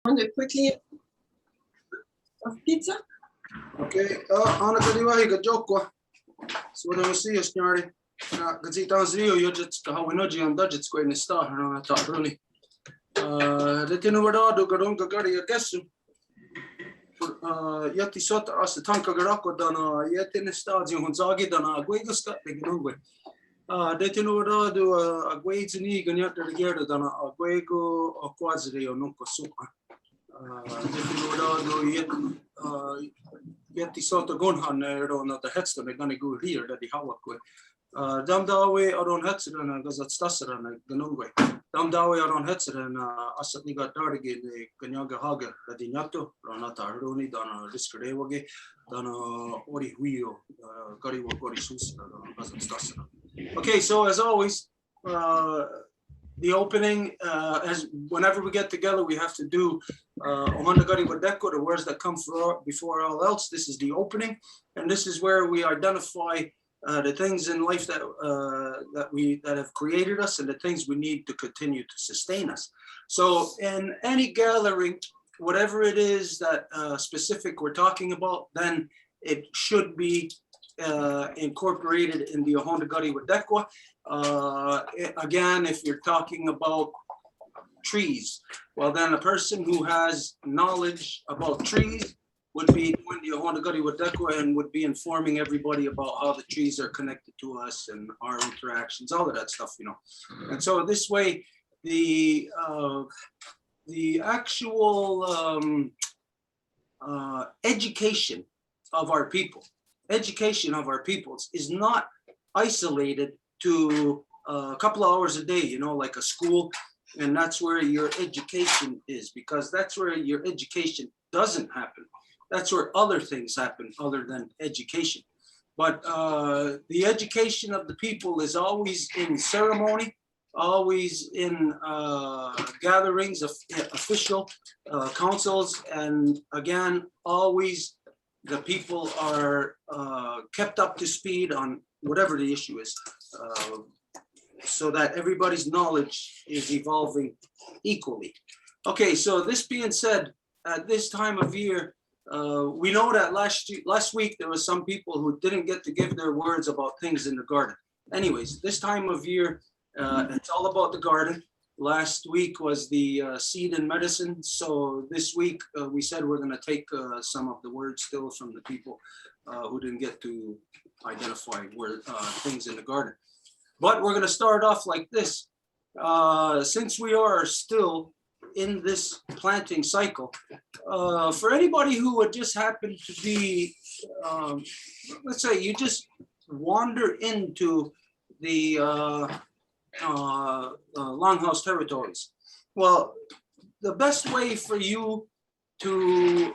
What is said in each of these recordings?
Quickly of pizza. Okay, ana kadiwa higa jokwa. So da si snari. Na gazita zrio yojets ka hawinoji on budget square in star na ta really. De tinu wada do gadon gagari yakesu. Yati sota as the tanka garako dana yetin stadi hunzagi dana gueguska de gnungwe. De tinu wada do a guezini ganyata de gerda dana a guego o quazri o nunca suka. Jätti sota gonhan on the headstone är gonna go here där de har kvar. Damdawe aron headstone gazat stassarna ganungwe. Damdawe aron headstone asat ni gadarge ne ganyaga haga radinyato ranata roni dana riskrewoge dana ori huio gari gori sus gazat stassarna. Okay, so as always the opening, as whenever we get together, we have to do Ohanda Wadeko, the words that come before all else. This is the opening, and this is where we identify the things in life that have created us and the things we need to continue to sustain us. So in any gathering, whatever it is that specific we're talking about, then it should be incorporated in the Ohanda Wadeko. Again, if you're talking about trees, well, then a person who has knowledge about trees would be doing the Ohanda Wadeko and would be informing everybody about how the trees are connected to us and our interactions, all of that stuff, you know. And so this way, the actual education of our peoples is not isolated to a couple of hours a day, you know, like a school, and that's where your education is, because that's where your education doesn't happen. That's where other things happen other than education. But the education of the people is always in ceremony, always in gatherings of official councils, and again, always the people are kept up to speed on whatever the issue is, so that everybody's knowledge is evolving equally. Okay, so this being said, at this time of year, we know that last week there was some people who didn't get to give their words about things in the garden. Anyways, this time of year, it's all about the garden. Last week was the seed and medicine. So this week we said we're going to take some of the words still from the people who didn't get to identify things in the garden. But we're going to start off like this. Since we are still in this planting cycle, for anybody who would just happen to be, let's say you just wander into the Longhouse territories. Well, the best way for you to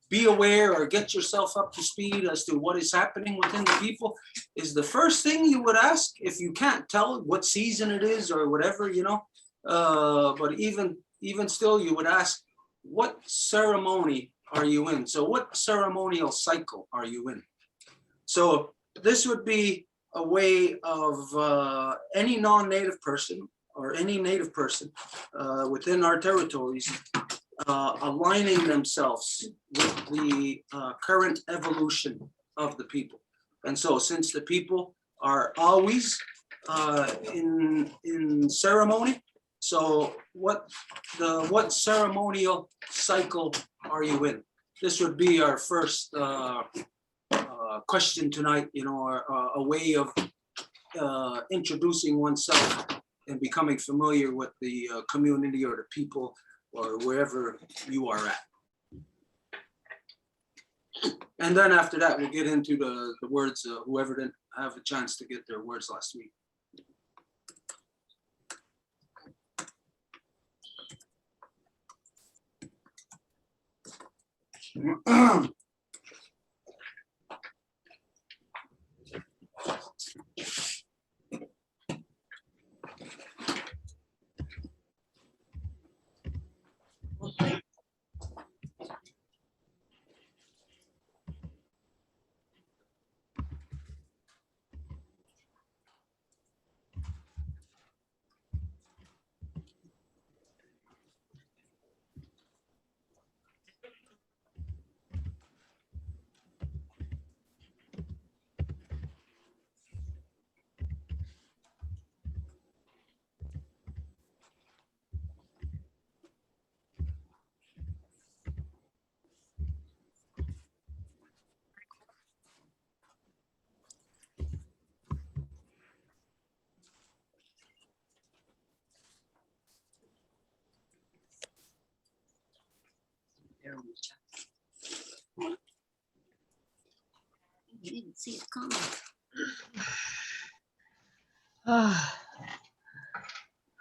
be aware or get yourself up to speed as to what is happening within the people is the first thing you would ask, if you can't tell what season it is or whatever, you know, but even still you would ask, what ceremony are you in? So what ceremonial cycle are you in? So this would be a way of any non-native person or any native person within our territories aligning themselves with the current evolution of the people. And so since the people are always in ceremony, so what ceremonial cycle are you in? This would be our first question tonight, you know, a way of introducing oneself and becoming familiar with the community or the people or wherever you are at. And then after that, we'll get into the words, whoever didn't have a chance to get their words last week. You didn't see it coming.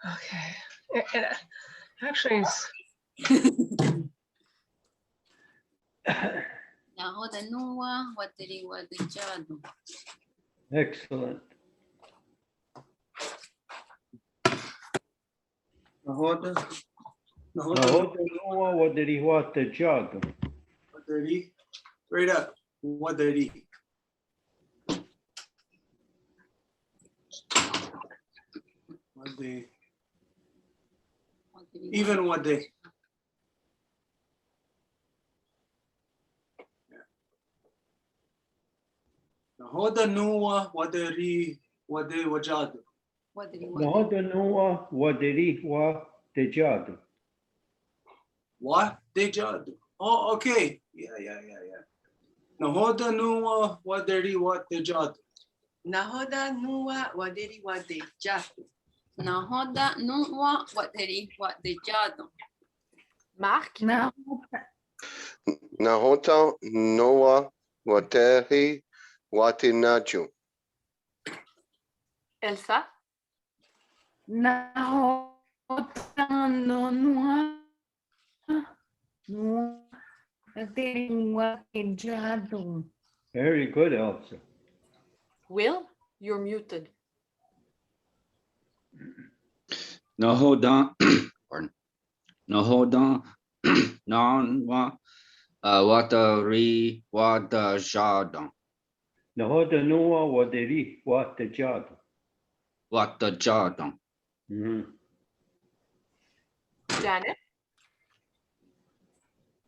Okay. Actually, it's Nahoda Noah, Wateri Wadijado. Excellent. Nahoda. Nahoda. Nahoda Noah Wadiriwata Jado. Waderi. Right up. Waderi. Wade. Even Wade. Nahoda Noah Waderi Wade Wajado. Nahoda Noah Wadiriwata Jado. What? Dejado. Oh, okay. Yeah. Nahoda Noah Waderi Wadejado. Nahoda Nua Wadiri Wade Jatu. Nahoda Noah, Wateri Wadijado. Mark. Nahota Noah Wateri Watinaju. Elsa. Very good, Elsa. Will, you're muted. Nahoda, pardon. Nahoda, Nanwa, Watari, Wadajada, Nahoda Noah Wadiriwata Jado. Watajada, Janet.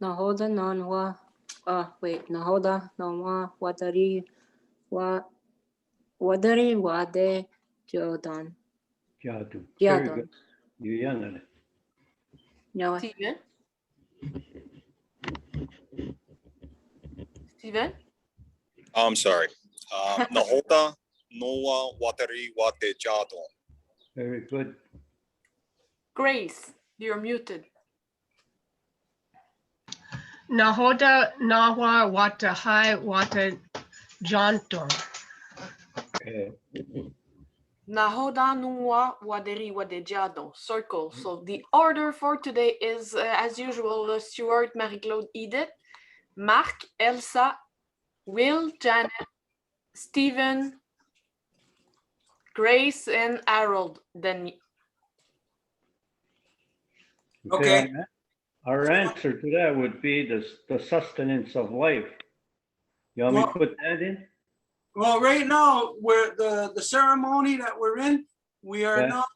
Nahoda Nanwa. Nahoda Nanwa Wadari Wade Jordan. Jado. Very Jado. good. You're young at it. No, Steven. Steven. I'm sorry. Nahoda Noah Wateri Wate Jado. Very good. Grace, you're muted. Nahoda Nawa Wata Hai Wata Janto. Okay. Nahoda Nua Waderi Wadejado. Circle. So the order for today is, as usual, Stuart, Marie-Claude, Edith, Mark, Elsa, Will, Janet, Stephen, Grace, and Harold. Then Okay. Our answer to that would be the sustenance of life. You want me to put that in? Well, right now, we're the ceremony that we're in, we are Yeah. not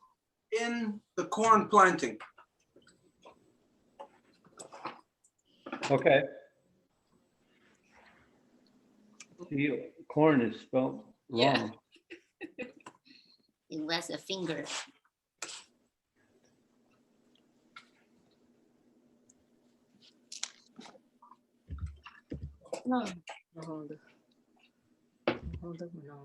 in the corn planting. Okay. See, corn is spelled wrong. It was a finger. no. Nahoda. Nahoda no.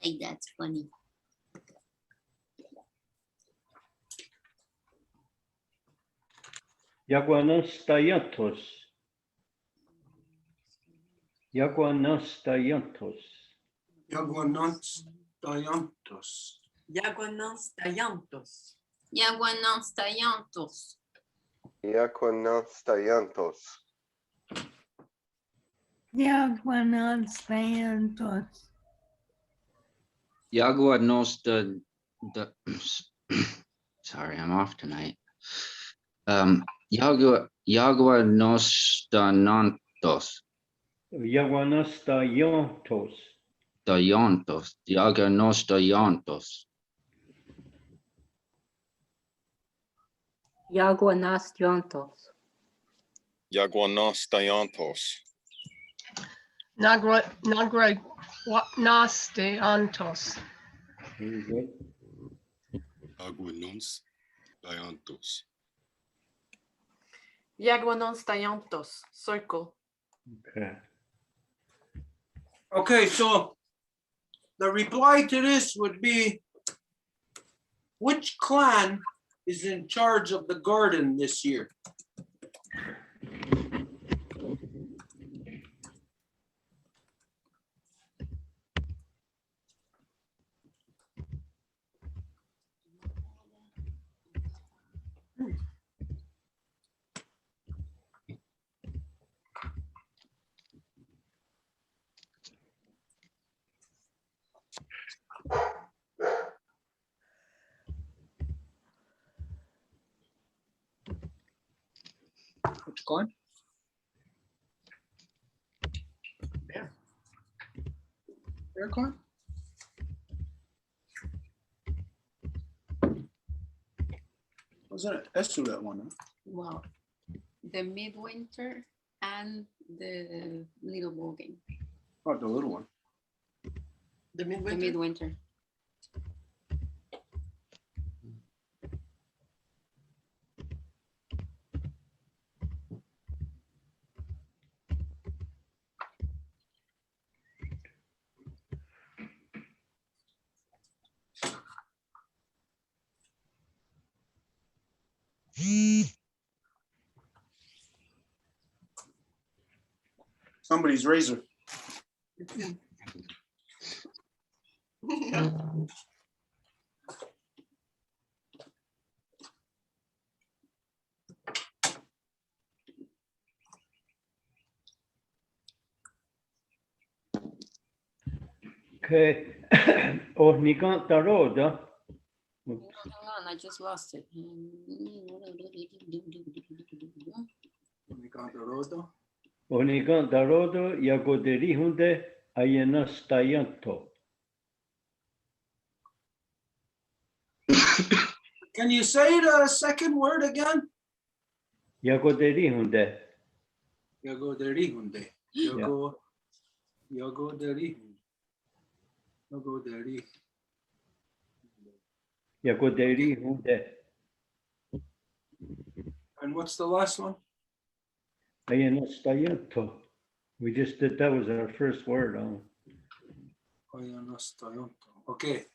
Ay, that's funny. Yaguanastayantos. Yaguanastayantos. Yaguanants Dayantos. Yaguanans Dayantos. Yaguanans Tayantos. Yaquanastayantos. Yagua nos the sorry, I'm off tonight. Yagua nos the nantos. Yaguanastayantos. Tayantos. Diaganos tayantos. Yaguanas yontos. Yaguanastayantos. Naguanastayantos. Very good. Yaguanos Tayantos. Yaguanos circle. Okay. Okay, so the reply to this would be, which clan is in charge of the garden this year? Which clan? Bear clan? Wasn't it Esu that one? Huh? Well, the midwinter and the little ball game. Oh, the little one. The The midwinter. midwinter. Somebody's razor. Okay. Ornigantaroda. Hang on, I just lost it. Ornigantarodo yagoderihunde ayenastayanto. Can you say the second word again? Yagoderihunde. Yagoderihunde. Yagoderihunde. Yagoderihunde. And what's the last one? Ayenastayanto. We just did, that was our first word. Okay.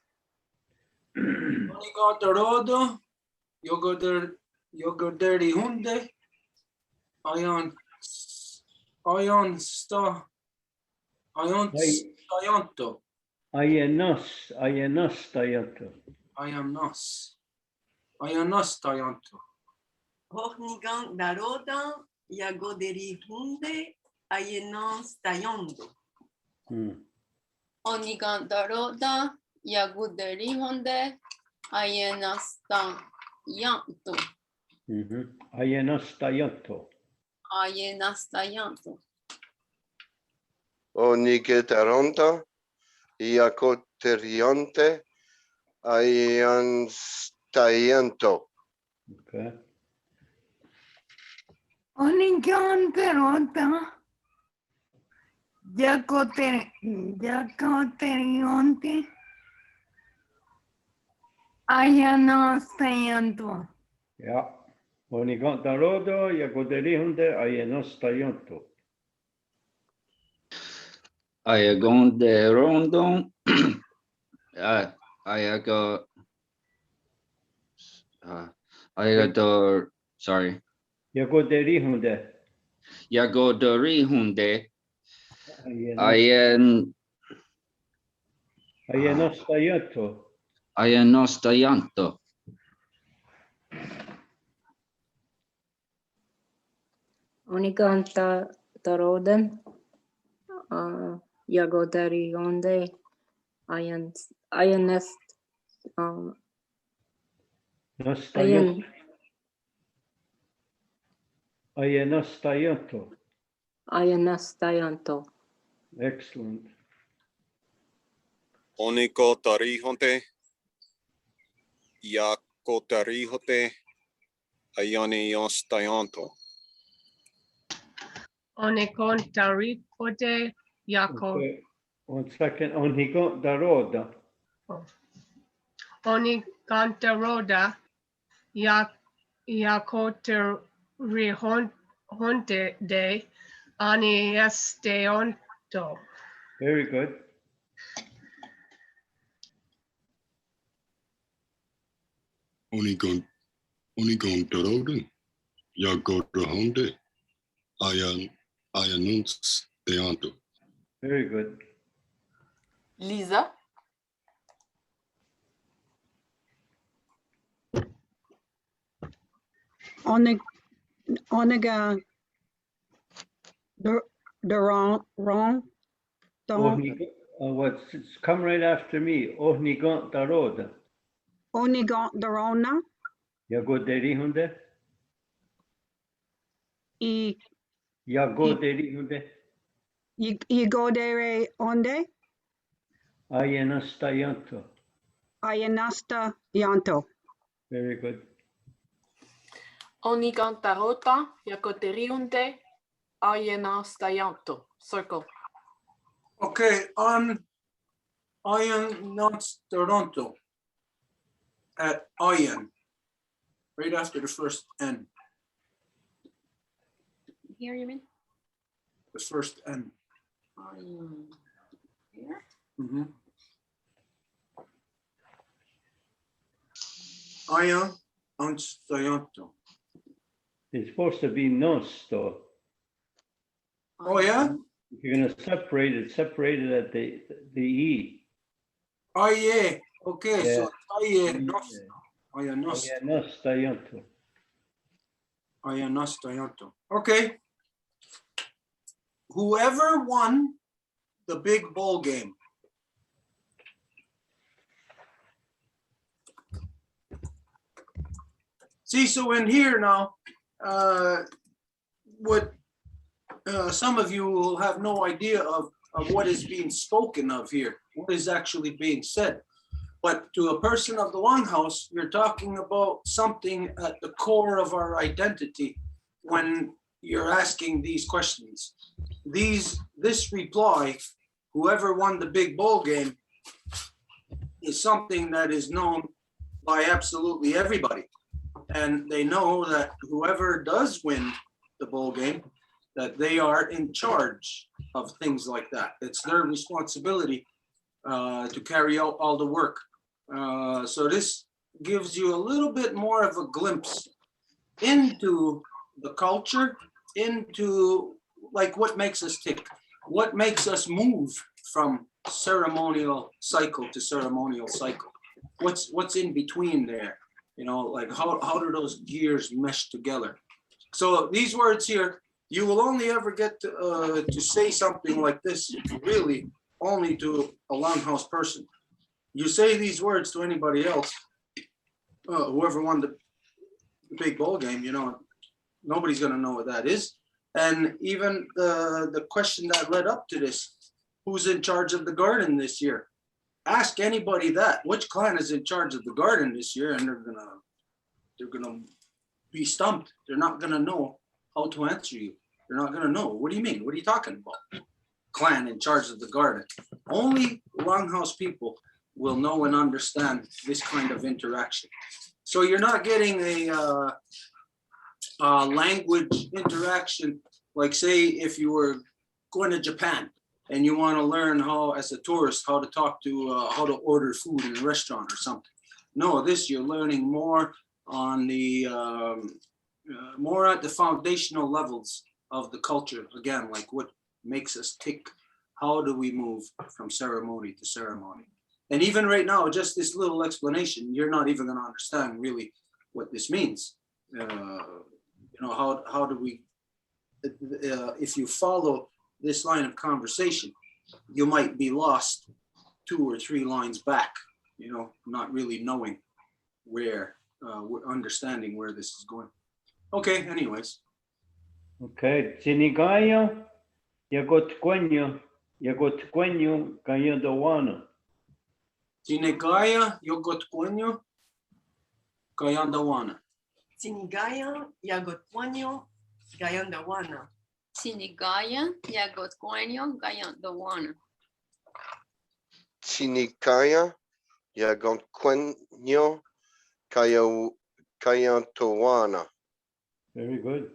Onigatorodo, yogoderihunde, ayonstayanto. Ayenastayanto. Ayonastayanto. Ohnigan Daroda, Yagoderihunde, Ayenastayondo. Onigandaroda, Yaguderihonde, Ayenastayanto. Ayenastayanto. Ayenastayanto. Onigetaronta, Iacoterionte, Ayanstayanto. Okay. Oniganterota, Yacoterionte, Ayanastayanto. Yeah. Onigantarodo yagoderihunde ayenastayanto. Ayagonderondon. Ayagador. Sorry. Yagoderihunde. Yagoderihunde. Ayenastayanto. Ayenostayanto. Onicanta Taroden, Yagodarionde, Ionest, Ayenastayanto. Ayanastayanto. Excellent. Oniko tarihonte. Jako tarihote. Ayanios tayanto. Onikon taripote yako. Okay. 1 second. Onigo daroda. Onikantaroda yakoter rihonte de aniesteonto. Very good. Onigon taroden. Jako tahonte. Ayanons tayanto. Very good. Lisa, Oniga wrong. Come right after me. Ohnigon daroda. Onigon Dorona. Yago deri hunde. Y Yago deri hunde. Yigodere onde. Ayanastayanto. Ayanasta yanto. Very good. onikantarota yakoteriunte ayenastayanto. Circle. Okay, Iron not Toronto at Iron, right after the first N, Here you mean? the first N. Here? Mhm. Iron Toronto. It's supposed to be nos, though. Oh yeah? If you're gonna separate it at the E. Oh yeah. Okay, Yeah. so Iron Nos. Ayanastayanto. Toronto. Okay. Whoever won the big bowl game. See, so in here now, what some of you will have no idea of what is being spoken of here, what is actually being said. But to a person of the Longhouse, you're talking about something at the core of our identity when you're asking these questions. This reply, whoever won the big bowl game, is something that is known by absolutely everybody. And they know that whoever does win the bowl game, that they are in charge of things like that. It's their responsibility to carry out all the work. So this gives you a little bit more of a glimpse into the culture, into like what makes us tick, what makes us move from ceremonial cycle to ceremonial cycle. What's in between there? You know, like how do those gears mesh together? So these words here, you will only ever get to say something like this really only to a Longhouse person. You say these words to anybody else, whoever won the big bowl game, you know, nobody's gonna know what that is. And even the question that led up to this, who's in charge of the garden this year? Ask anybody that, which clan is in charge of the garden this year, and they're gonna be stumped. They're not gonna know how to answer you. They're not gonna know. What do you mean? What are you talking about? Clan in charge of the garden. Only Longhouse people will know and understand this kind of interaction. So you're not getting a language interaction, like say if you were going to Japan and you want to learn how, as a tourist, how to talk to, how to order food in a restaurant or something. No, this you're learning more on the, more at the foundational levels of the culture. Again, like what makes us tick. How do we move from ceremony to ceremony? And even right now, just this little explanation, you're not even going to understand really what this means. You know, how do we, if you follow this line of conversation, you might be lost 2 or 3 lines back, you know, not really knowing where, understanding where this is going. Okay, anyways. Okay, Zinigayo, Yagotqueño Kayandawana. Sinigaya Yogotqueño Kayandawana. Sinigaya Yagotqueño Gayandawana. Sinigaya, Yagotqueño, Gayandawana. Sinicaya, Yagonqueño, Cayantowana. Very good.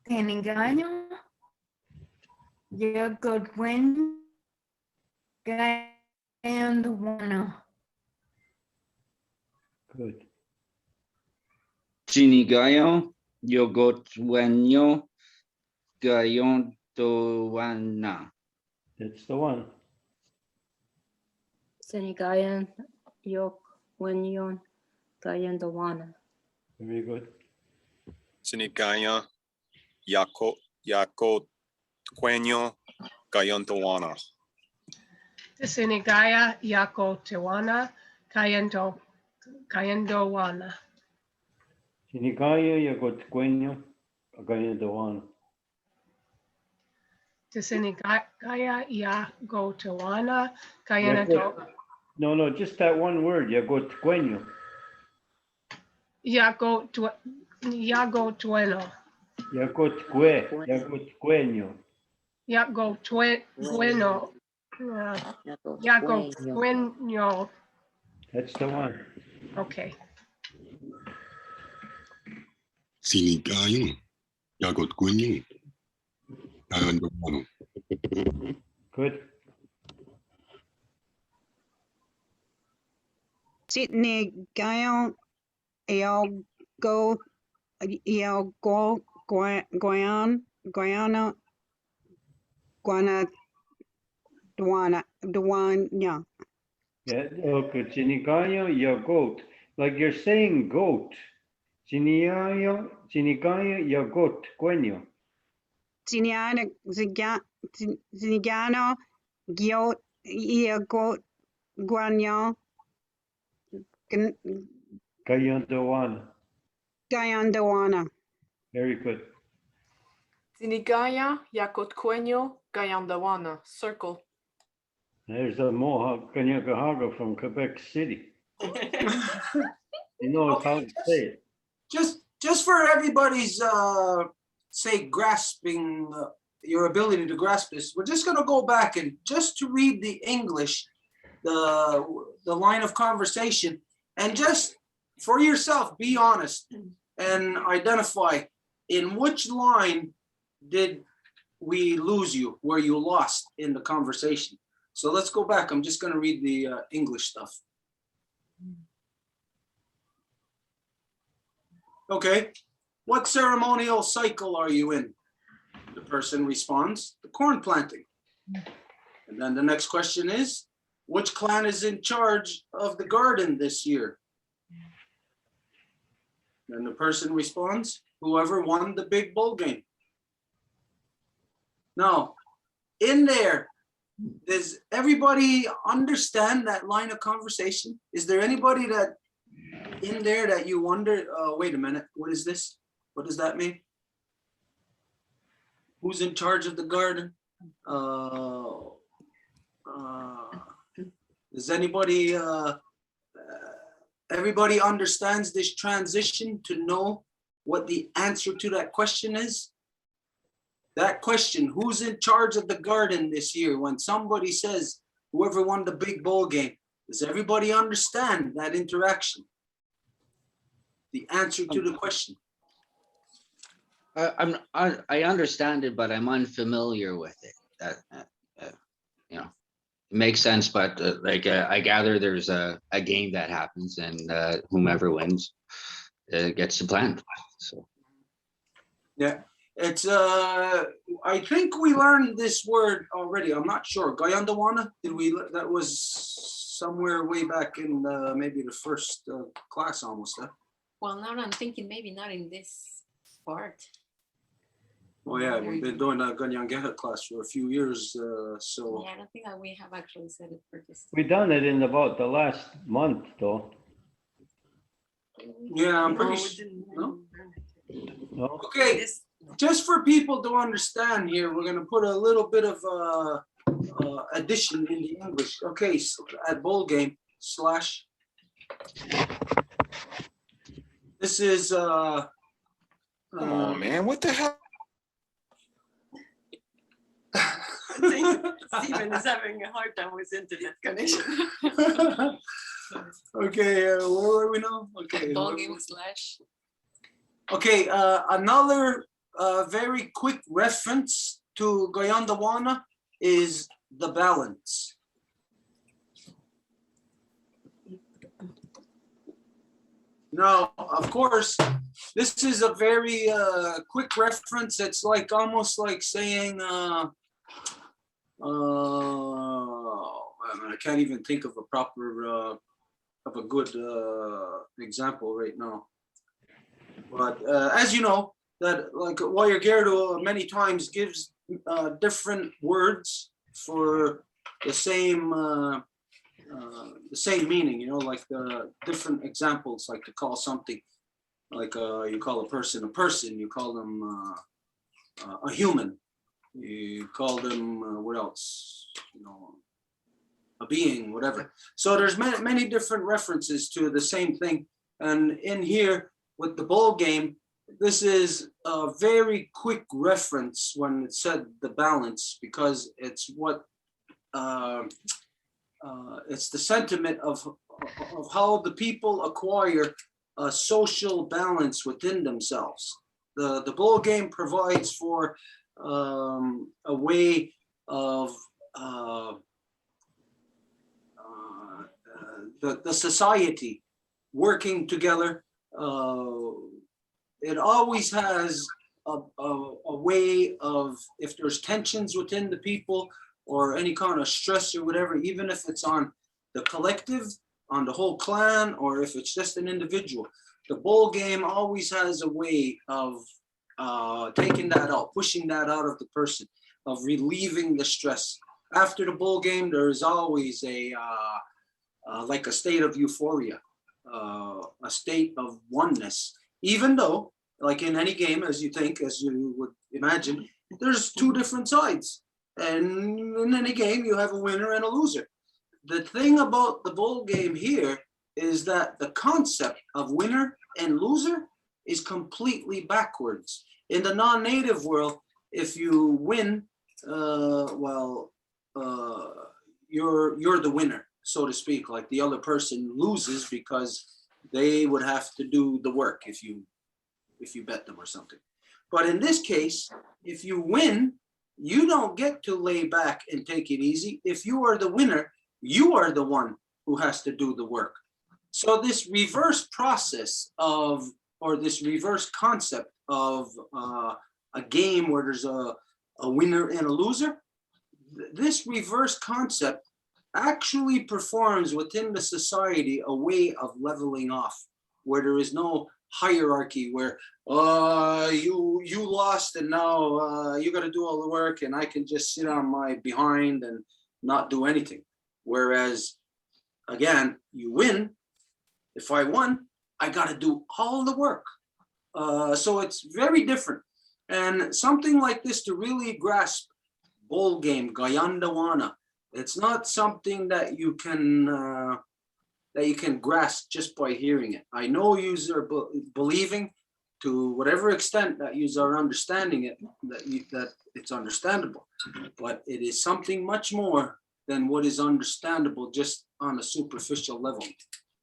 Kanienkeha Class, Good. Sinigayo, Yogotwenyo, Gayontowana. That's the one. Sinigayan yok wenyon Gayandawana. Very good. Sinigaya, Yagotqueño, Kayantowana. Tisinigaya Yakotewana Kayandowana. Sinigaya Yagotqueño Kayandawana. Tisinigaya Yagotewana Kayando. No, just that one word, Yagotqueño. Yagotueno. Yagotqueño. Yagotueno. Yagotueno. That's the one. Okay. Sinigayo, Yagotqueño, Kayandawana. Good. Sinigayo Guyana, Duanya. Yeah, okay. Sinigaya Yagot. Like you're saying goat. Sinigaya Yagotqueño. Sinigano Guanya Kayandawana. Gayandawana. Very good. Sinigaya Yakotqueño Gayandawana. Circle. There's a Mohawk Kanienkeha from Quebec City. He knows how to say it. Just for everybody's say grasping your ability to grasp this, we're just going to go back and just to read the English, the line of conversation, and just for yourself be honest and identify in which line did we lose you, where you lost in the conversation. So let's go back. I'm just going to read the English stuff. Okay. What ceremonial cycle are you in? The person responds, the corn planting. And then the next question is, which clan is in charge of the garden this year? Then the person responds, whoever won the big bull game. Now, in there, does everybody understand that line of conversation? Is there anybody that in there that you wonder, wait a minute, what is this? What does that mean? Who's in charge of the garden? Does anybody, everybody understands this transition to know what the answer to that question is? That question, who's in charge of the garden this year? When somebody says, whoever won the big bowl game, does everybody understand that interaction? The answer to the question. I understand it, but I'm unfamiliar with it. You know, it makes sense, but I gather there's a game that happens, and whomever wins gets the plant. So yeah, it's I think we learned this word already. I'm not sure. Gayandawana, did we? That was somewhere way back in maybe the first class almost. Huh? Well, now I'm thinking maybe not in this part. Oh yeah, we've been doing a Kanienkeha class for a few years, so. Yeah, I don't think that we have actually said it for this. We done it in about the last month, though. Yeah, I'm pretty sure. No? No? Okay, just for people to understand here, we're gonna put a little bit of addition in the English. Okay, so at bowl game slash. This is Come on, man. What the hell? I think Stephen is having a hard time with internet connection. Okay, where were we now? Okay. Ball game slash. Okay, another very quick reference to Gayandawana is the balance. Now, of course, this is a very quick reference. It's like almost like saying, I can't even think of a proper, of a good example right now. But as you know, that like Wayagero many times gives different words for the same meaning, you know, like the different examples, like to call something, like you call a person, you call them a human, you call them, what else, you know, a being, whatever. So there's many different references to the same thing. And in here with the bowl game, this is a very quick reference when it said the balance, because it's what, it's the sentiment of how the people acquire a social balance within themselves. The bowl game provides for a way of the society working together. It always has a way of, if there's tensions within the people or any kind of stress or whatever, even if it's on the collective, on the whole clan, or if it's just an individual, the bowl game always has a way of taking that out, pushing that out of the person, of relieving the stress. After the bowl game, there is always a like a state of euphoria, a state of oneness, even though, like in any game, as you would imagine, there's two different sides. And in any game, you have a winner and a loser. The thing about the bowl game here is that the concept of winner and loser is completely backwards. In the non-native world, if you win, you're the winner, so to speak. Like the other person loses because they would have to do the work if you bet them or something. But in this case, if you win, you don't get to lay back and take it easy. If you are the winner, you are the one who has to do the work. So this reverse process of, or this reverse concept of a game where there's a winner and a loser, this reverse concept actually performs within the society a way of leveling off, where there is no hierarchy, where you lost and now you got to do all the work and I can just sit on my behind and not do anything. Whereas again, you win. If I won, I got to do all the work. So it's very different. And something like this, to really grasp bowl game, Gayandawana, it's not something that you can grasp just by hearing it. I know you are believing to whatever extent that you are understanding it, that it's understandable, but it is something much more than what is understandable just on a superficial level.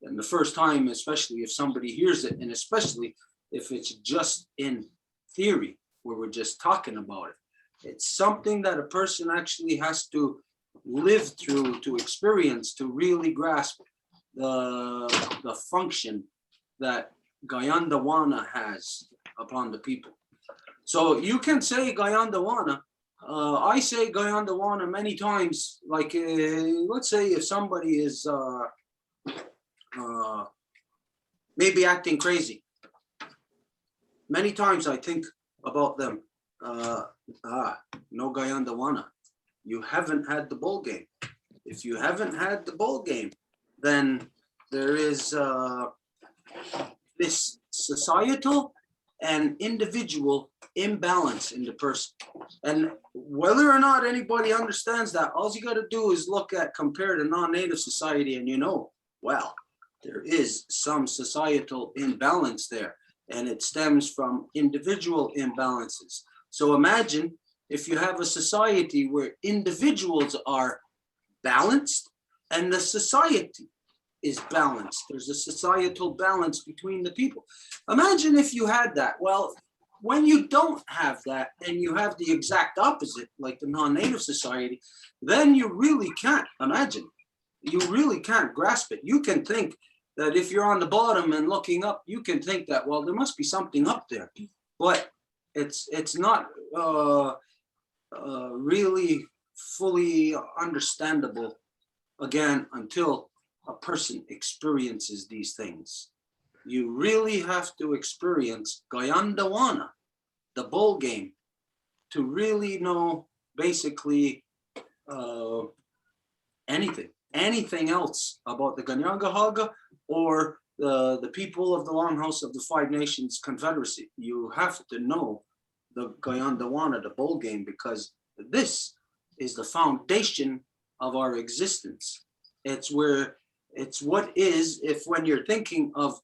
And the first time, especially if somebody hears it, and especially if it's just in theory, where we're just talking about it, it's something that a person actually has to live through, to experience, to really grasp the function that Gayandawana has upon the people. So you can say Gayandawana. I say Gayandawana many times, like let's say if somebody is maybe acting crazy. Many times I think about them, no Gayandawana. You haven't had the bowl game. If you haven't had the bowl game, then there is this societal an individual imbalance in the person. And whether or not anybody understands that, all you got to do is compare the non-native society, and well, there is some societal imbalance there, and it stems from individual imbalances. So imagine if you have a society where individuals are balanced and the society is balanced. There's a societal balance between the people. Imagine if you had that. Well, when you don't have that and you have the exact opposite, like the non-native society, then you really can't imagine. You really can't grasp it. You can think that if you're on the bottom and looking up, you can think that, well, there must be something up there. But it's not really fully understandable, again, until a person experiences these things. You really have to experience Gayandawana, the bowl game, to really know basically anything else about the Kanienkeha or the people of the Longhouse of the Five Nations Confederacy. You have to know the Gayandawana, the bowl game, because this is the foundation of our existence. It's what is, if when you're thinking of,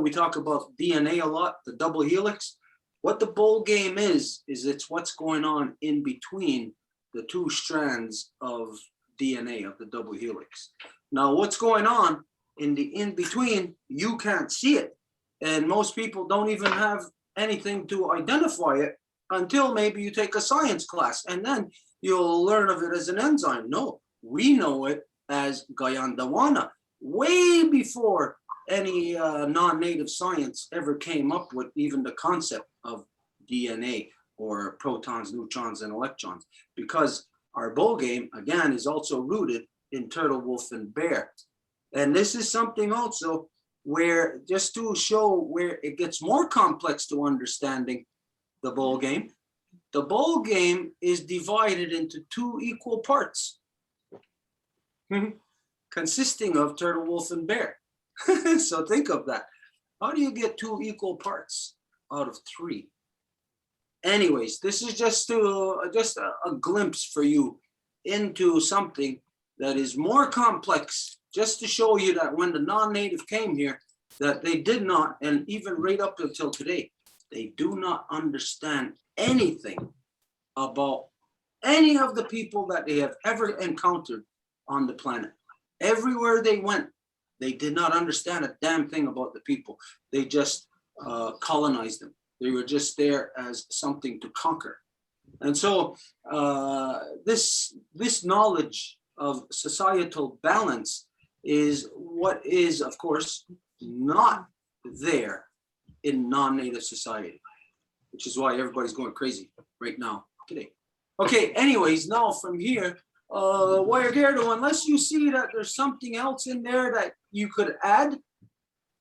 we talk about DNA a lot, the double helix. What the bowl game is it's what's going on in between the two strands of DNA of the double helix. Now, what's going on in the in-between, you can't see it. And most people don't even have anything to identify it until maybe you take a science class, and then you'll learn of it as an enzyme. No, we know it as Gayandawana way before any non-native science ever came up with even the concept of DNA or protons, neutrons, and electrons, because our bowl game, again, is also rooted in turtle, wolf, and bear. And this is something also where, just to show where it gets more complex to understanding the bowl game is divided into two equal parts, consisting of turtle, wolf, and bear. So think of that. How do you get two equal parts out of three? Anyways, this is just a glimpse for you into something that is more complex, just to show you that when the non-native came here, that they did not, and even right up until today, they do not understand anything about any of the people that they have ever encountered on the planet. Everywhere they went, they did not understand a damn thing about the people. They just colonized them. They were just there as something to conquer. And so this knowledge of societal balance is what is, of course, not there in non-native society, which is why everybody's going crazy right now today. Okay, anyways, now from here, Gerdo, unless you see that there's something else in there that you could add,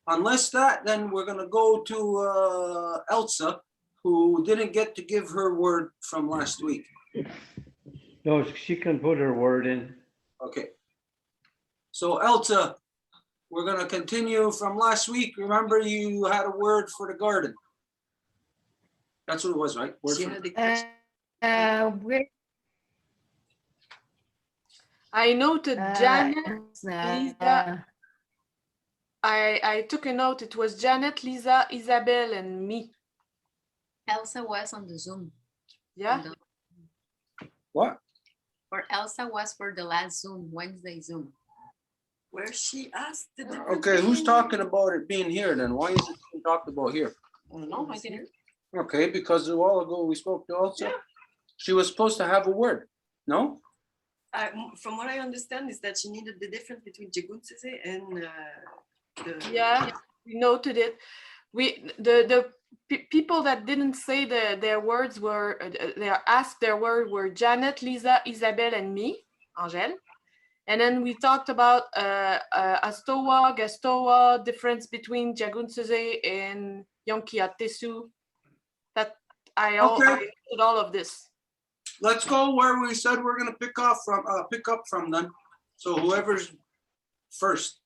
unless that, then we're going to go to Elsa, who didn't get to give her word from last week. No, she can put her word in. Okay. So Elsa, we're going to continue from last week. Remember, you had a word for the garden. That's what it was, right? Word for Where, I noted Janet, uh, Lisa. I took a note. It was Janet, Lisa, Isabel, and me. Elsa was on the Zoom. Yeah. What? Or Elsa was for the last Zoom, Wednesday Zoom. Where she asked the Okay, who's talking about it being here then? Why is it being talked about here? No, I didn't. Okay, because a while ago we spoke to Elsa. Yeah. She was supposed to have a word, no? From what I understand is that she needed the difference between Jaguntsese and the... Yeah, we noted it. The people that didn't say their words were, they asked their word were Janet, Lisa, Isabel, and me, Angèle. And then we talked about Astoa, Gastoa, difference between Jaguntsese and Yonkiatesu. That I did all of this. Let's go where we said we're gonna pick up from then. So whoever's first.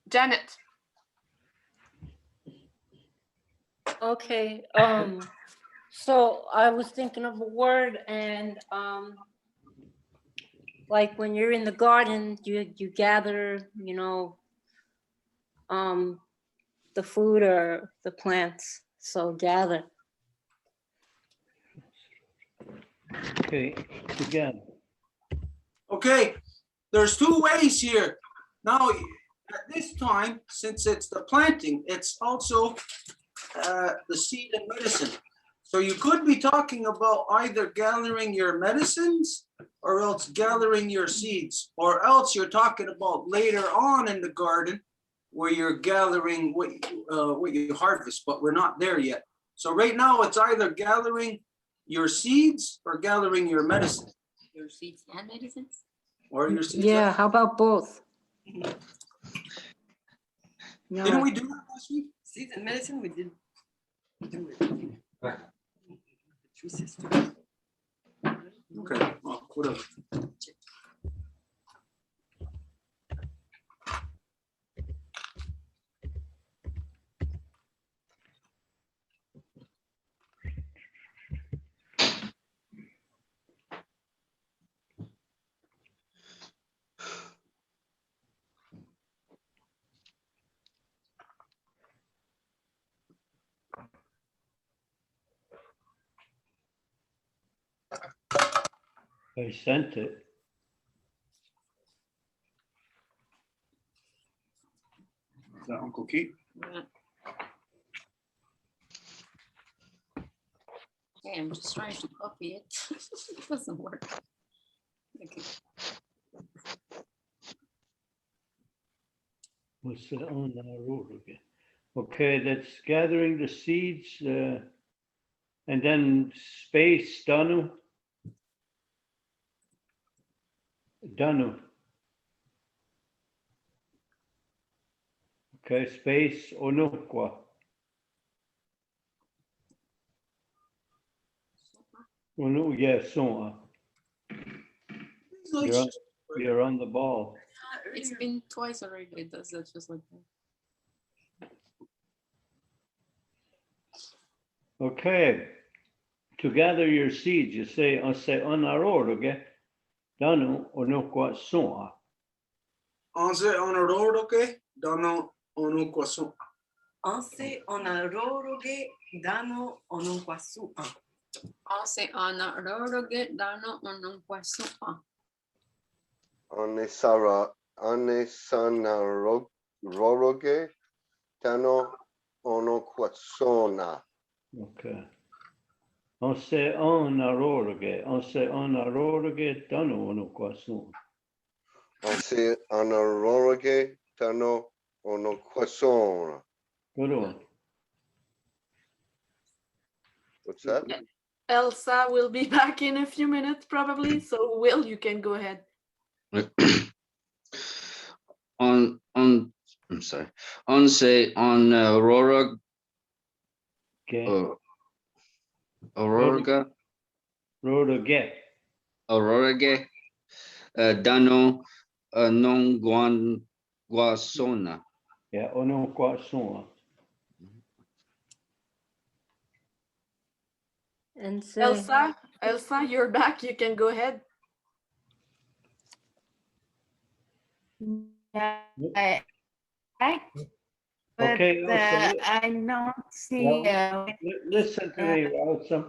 Janet. Okay, so I was thinking of a word and, like when you're in the garden, you gather, you know, the food or the plants, so gather. Okay, together. Okay, there's two ways here. Now, at this time, since it's the planting, it's also the seed and medicine. So you could be talking about either gathering your medicines or else gathering your seeds, or else you're talking about later on in the garden where you're gathering what you harvest, but we're not there yet. So right now it's either gathering your seeds or gathering your medicine. Your seeds and medicines? Or your seeds. Yeah, how about both? Didn't we do that last week? Seeds and medicine, we did do it. Three sisters. Okay, well, whatever. I sent it. Is that Uncle Keith? Yeah. Okay, I'm just trying to copy it. It doesn't work. Okay. What's it on the road again? Okay, that's gathering the seeds, and then space, Danu. Danu. Okay, space, Onukwa. Onu, yeah, so. You're on the ball. It's been twice already. It does that just like that. Okay, to gather your seeds, you say, onaror, okay? Danu, Onukwa, so. Anse onaroroge dano onukwasu. Anse onaroroge dano onunkwasu. Ase ana roroge dano onunkwasu. Anesanaroroge tano onokwasona. Okay. Onaroroge, danu, Onukwa, so. Anesanaroroge tano onokwasona. Good one. What's that? Elsa will be back in a few minutes probably. So Will, you can go ahead. I'm sorry. On Aurora. Okay. Aurora. Aurora, Dano non guasona. yeah, Onukwa, so. And say, Elsa, you're back. You can go ahead. Yeah, but Okay, Elsa, I don't see. listen to me, Elsa.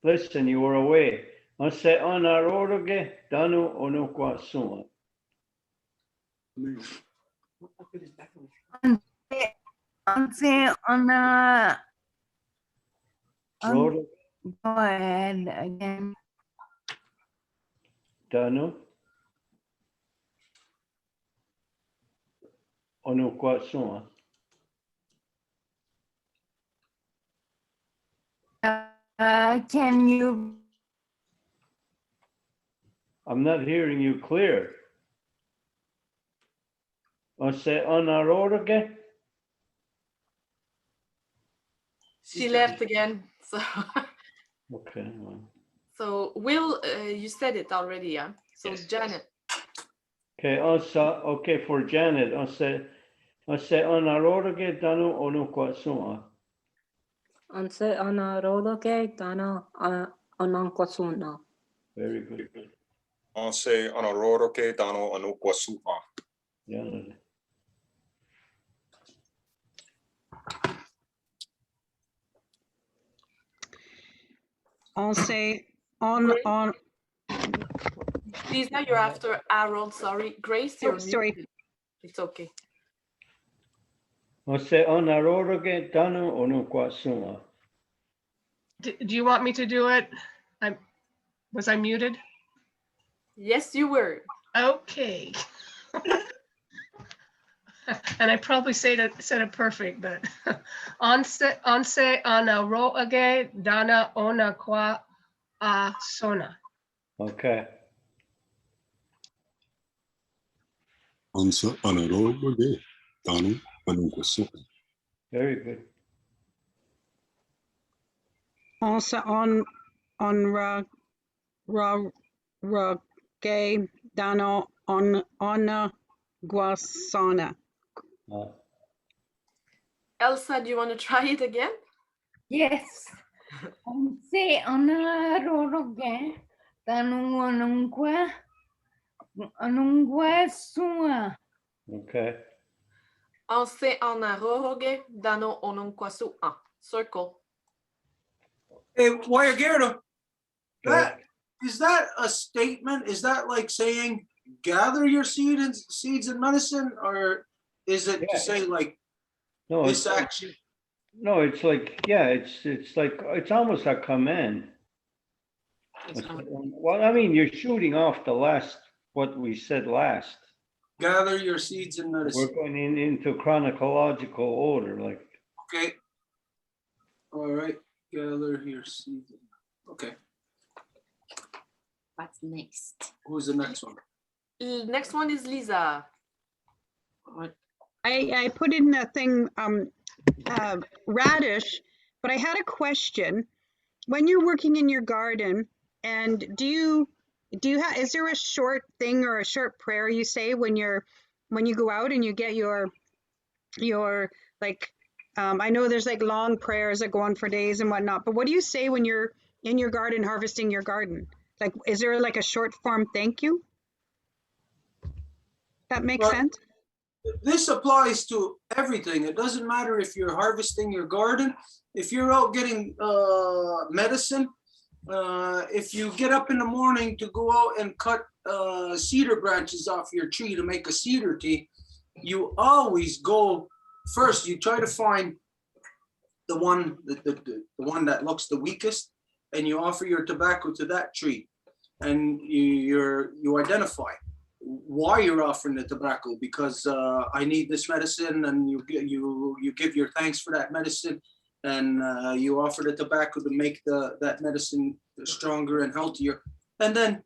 Listen, you were away. Onaroroge, danu, Onukwa, so. On Roro, go ahead again. danu, Onukwa, so. Can you? I'm not hearing you clear. Onaroroge. She left again. So, Okay, well. so Will, you said it already, yeah? So Yes. Janet. Okay, okay, for Janet, onaroroge, danu, Onukwa, so. Anse anarodoke tana anankosuna. Very good. Onse anaroroke tano anukwasu'a. Yeah. Onse on. Lisa, you're after Harold. Sorry, Grace, you're sorry. muted. It's okay. Onse anaroroke tano onukwasuma. Do you want me to do it? Was I muted? Yes, you were. Okay. And I probably said it perfect, but onse anaroage dana ona kwa sona. Okay. Onse anaroroke tano anukwasu'a. Very good. Onse on rage dano on guasana. Elsa, do you want to try it again? Yes. Onse anaroge tanu anungwa Okay. Anse anaroroge dano onunkwasu an. Circle. Hey, Guayaguerra, that is that a statement? Is that like saying gather your seeds and medicine, or is it to say like No, this it's action? no, it's like, yeah, it's like, it's almost a command. Well, I mean, you're shooting off the last, what we said last. Gather your seeds and medicine. We're going into chronological order, like. Okay. All right. Gather your seeds. Okay. What's next? Who's the next one? Next one is Lisa. I put in a thing, radish, but I had a question. When you're working in your garden, and is there a short thing or a short prayer you say when you go out and you get your like, I know there's like long prayers that go on for days and whatnot, but what do you say when you're in your garden harvesting your garden? Like, is there like a short form thank you? That makes sense? This applies to everything. It doesn't matter if you're harvesting your garden, if you're out getting medicine, if you get up in the morning to go out and cut cedar branches off your tree to make a cedar tea, you always go first. You try to find the one that looks the weakest, and you offer your tobacco to that tree, and you identify why you're offering the tobacco, because I need this medicine, and you give your thanks for that medicine, and you offer the tobacco to make that medicine stronger and healthier, and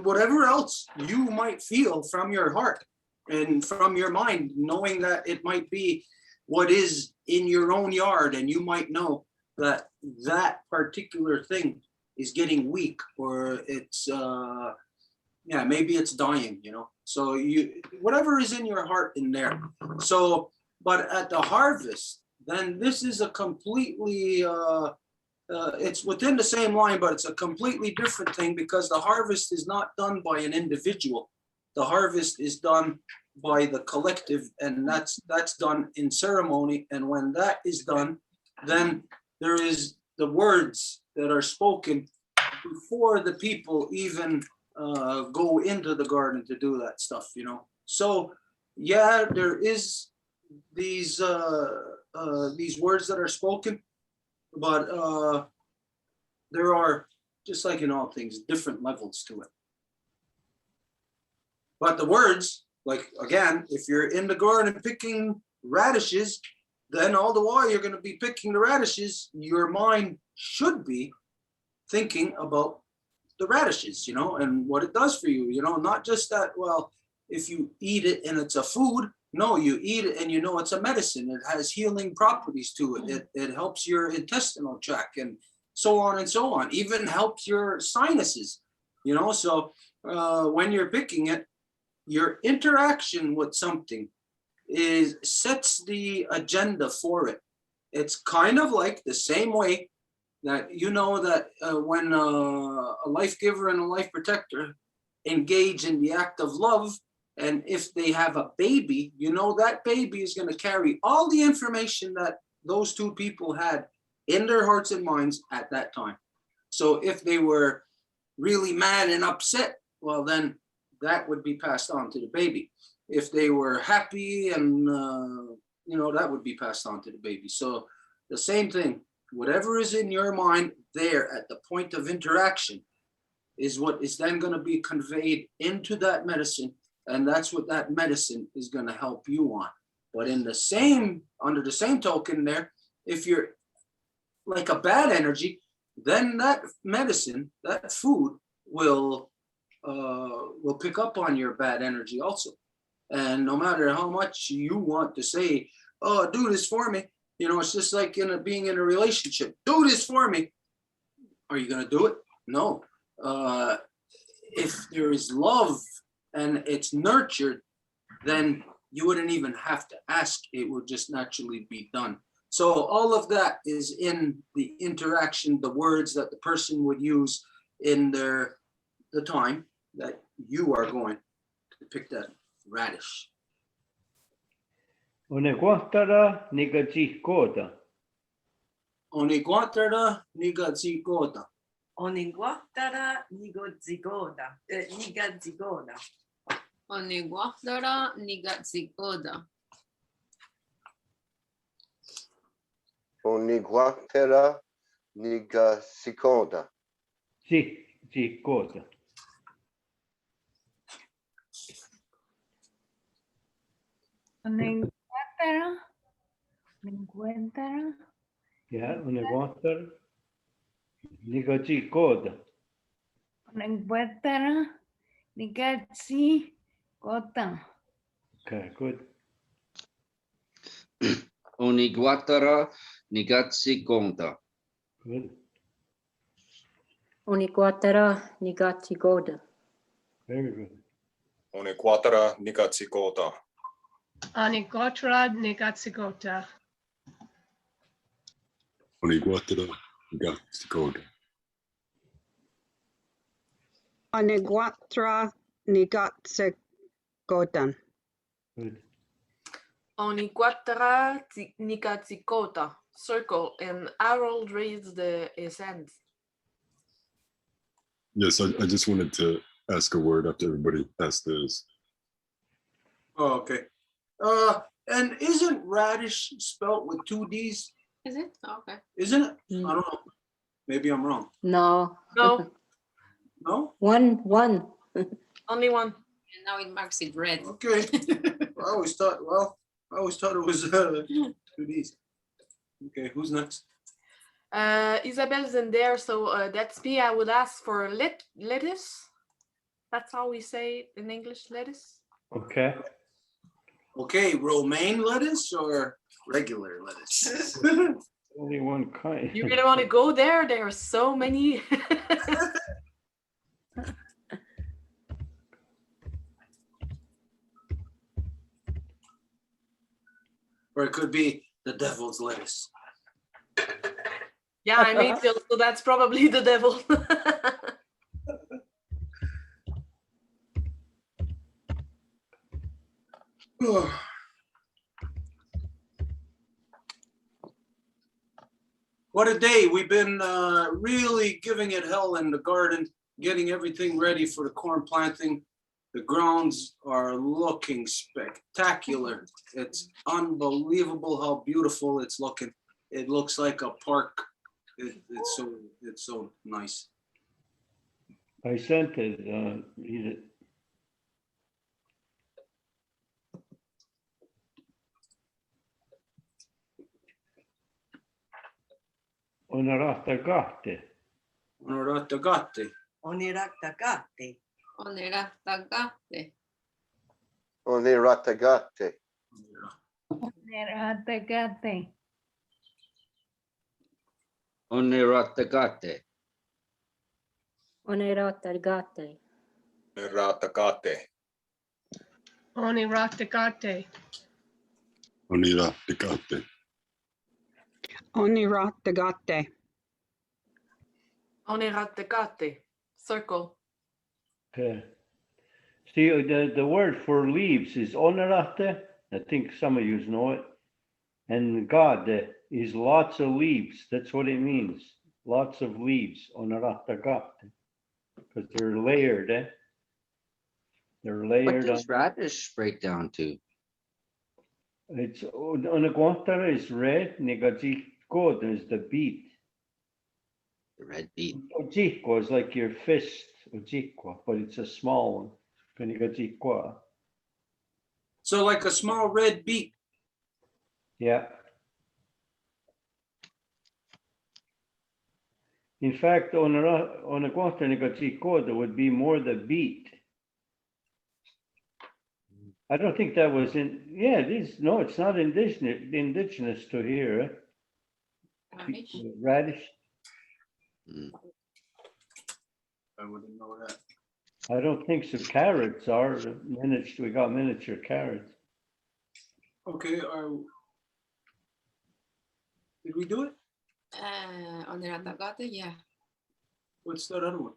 whatever else you might feel from your heart and from your mind, knowing that it might be what is in your own yard, and you might know that that particular thing is getting weak, or it's maybe it's dying, so whatever is in your heart in there. So, but at the harvest, then this is a completely it's within the same line, but it's a completely different thing, because the harvest is not done by an individual. The harvest is done by the collective, and that's done in ceremony. And when that is done, then there is the words that are spoken before the people even go into the garden to do that stuff, So yeah, there is these words that are spoken, but there are, just like in all things, different levels to it. But the words, like, again, if you're in the garden picking radishes, then all the while you're going to be picking the radishes, your mind should be thinking about the radishes, and what it does for you, not just that, well, if you eat it and it's a food. No, you eat it and it's a medicine. It has healing properties to it. It helps your intestinal tract and so on and so on. Even helps your sinuses, So when you're picking it, your interaction with something sets the agenda for it. it's kind of like the same way that you know that when a life giver and a life protector engage in the act of love, and if they have a baby, you know that baby is going to carry all the information that those two people had in their hearts and minds at that time. So if they were really mad and upset, well, then that would be passed on to the baby. If they were happy and, you know, that would be passed on to the baby. So the same thing, whatever is in your mind there at the point of interaction is what is then going to be conveyed into that medicine. And that's what that medicine is going to help you on. But in the same, under the same token there, if you're like a bad energy, then that medicine, that food will pick up on your bad energy also. And no matter how much you want to say, oh, do this for me, you know, it's just like being in a relationship. Do this for me. Are you going to do it? No. If there is love and it's nurtured, then you wouldn't even have to ask. It would just naturally be done. So all of that is in the interaction, the words that the person would use in the time that you are going to pick that radish. Onequantara nigazikota. Onequantara nigazikota. Oniguatara nigozigoda. Nigazigoda. Oniguatara nigazigoda. Oniguatera nigasikonda. Zikota. Encuentra. Yeah, onequantara nigazikota. Encuentra. Nigatsi. Kota. Okay, good. Oniguatara nigatsikonda. Good. Oniguatara nigatigoda. Very good. Onequatara nigatsikota. Anigotra Nigatsigota. Oniguatara nigatsikota. Oniguatra nigatsegodan. Good. Oniquatra nicatzicota. Circle, and Harold raised his hand. Yes, I just wanted to ask a word after everybody asked this. Oh, okay. And isn't radish spelt with 2 D's? Is it? Oh, okay. Isn't it? I don't know. Maybe I'm wrong. No. No, No? One. only one. And now it marks it red. Okay. I always thought it was 2 D's. Okay, who's next? Isabel's in there, so that's me. I would ask for lettuce. That's how we say it in English, lettuce. Okay. Okay, romaine lettuce or regular lettuce? Only one kind. You really want to go there? There are so many. Or it could be the devil's lettuce. Yeah, I'm April, so that's probably the devil. What a day. We've been really giving it hell in the garden, getting everything ready for the corn planting. The grounds are looking spectacular. It's unbelievable how beautiful it's looking. It looks like a park. It's so nice. I sent it. Read it. Oneratagate. Oneratagate. Oniratagate. Oneratagate. Oniratagate. Neratagate. Oneratagate. Oneratagate. Neratagate. Oniratagate. Oniratikate. Oniratagate. Onerategate. Circle. Okay. See, the word for leaves is onerate. I think some of you know it. And God is lots of leaves. That's what it means. Lots of leaves. Oneratagate. Because they're layered, eh? They're What layered on. does radish break down to? It's oneguantara is red. Negajiko is the beet. The red beet. Ojiko is like your fist. Ojiko, but it's a small one. Negajiko. So like a small red beet. Yeah. In fact, on a Guantanamo, there would be more the beet. I don't think that was in. Yeah, it is. No, it's not indigenous to here. Radish. Radish. I wouldn't know that. I don't think so. Carrots are miniature. We got miniature carrots. Okay. Did we do it? Oneratagate, yeah. What's that other one?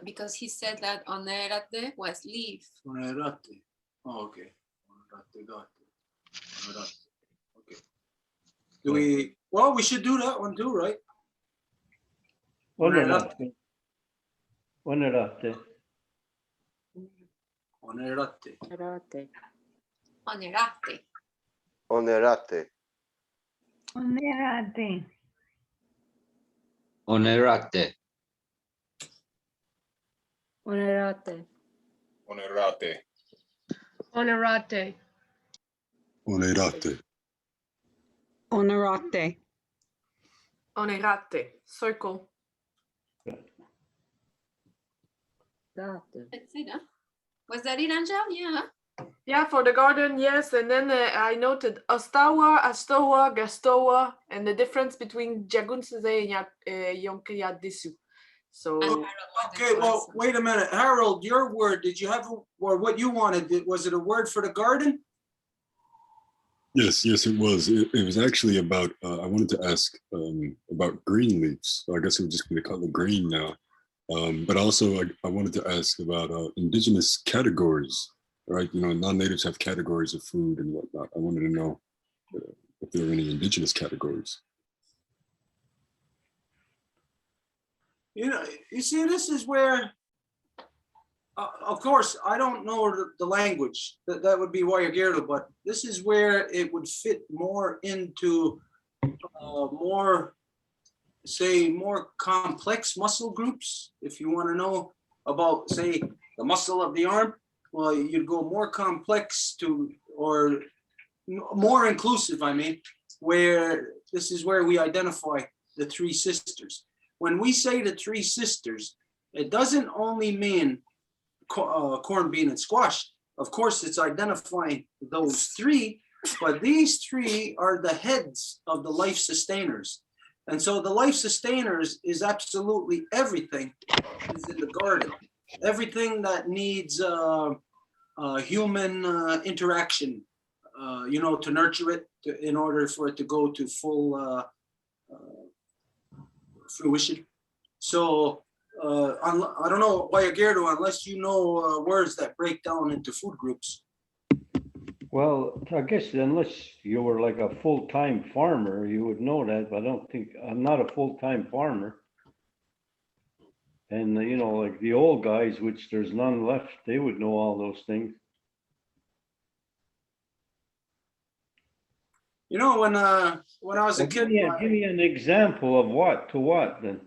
Because he said that onerate was leaf. Onerate. Oh, okay. Onerate. Okay. Do we? Well, we should do that one too, right? Onerate. Onerate. Onerate. Onerate. Onerate. Onerate. Onerate. Onerate. Onerate. Onerate. Onerate. Onerate. Onerate. Circle. That's it, huh? Was that it, Angel? Yeah. Yeah, for the garden, yes. And then I noted Ostawa, Astowa, Gastowa, and the difference between Jagunsize and Yonkayadisu. So, Okay, well, wait a minute. Harold, your word, did you have, or what you wanted, was it a word for the garden? Yes, it was. It was actually about, I wanted to ask about green leaves. So I guess it would just be the color green now. But also I wanted to ask about indigenous categories, right? You know, non-natives have categories of food and whatnot. I wanted to know if there are any indigenous categories. You know, you see, this is where, of course, I don't know the language. That would be Wayagirdo, but this is where it would fit more into more complex muscle groups. If you want to know about, say, the muscle of the arm, well, you'd go more complex or more inclusive, I mean, where this is where we identify the three sisters. When we say the three sisters, it doesn't only mean corn, bean, and squash. Of course, it's identifying those three, but these three are the heads of the life sustainers. And so the life sustainers is absolutely everything is in the garden. Everything that needs human interaction, you know, to nurture it in order for it to go to full fruition. So I don't know, Wayagirdo, unless you know words that break down into food groups. Well, I guess unless you were like a full-time farmer, you would know that, but I don't think, I'm not a full-time farmer. And, you know, like the old guys, which there's none left, they would know all those things. You know, when I was a Well, kid, give me an example of what to what then.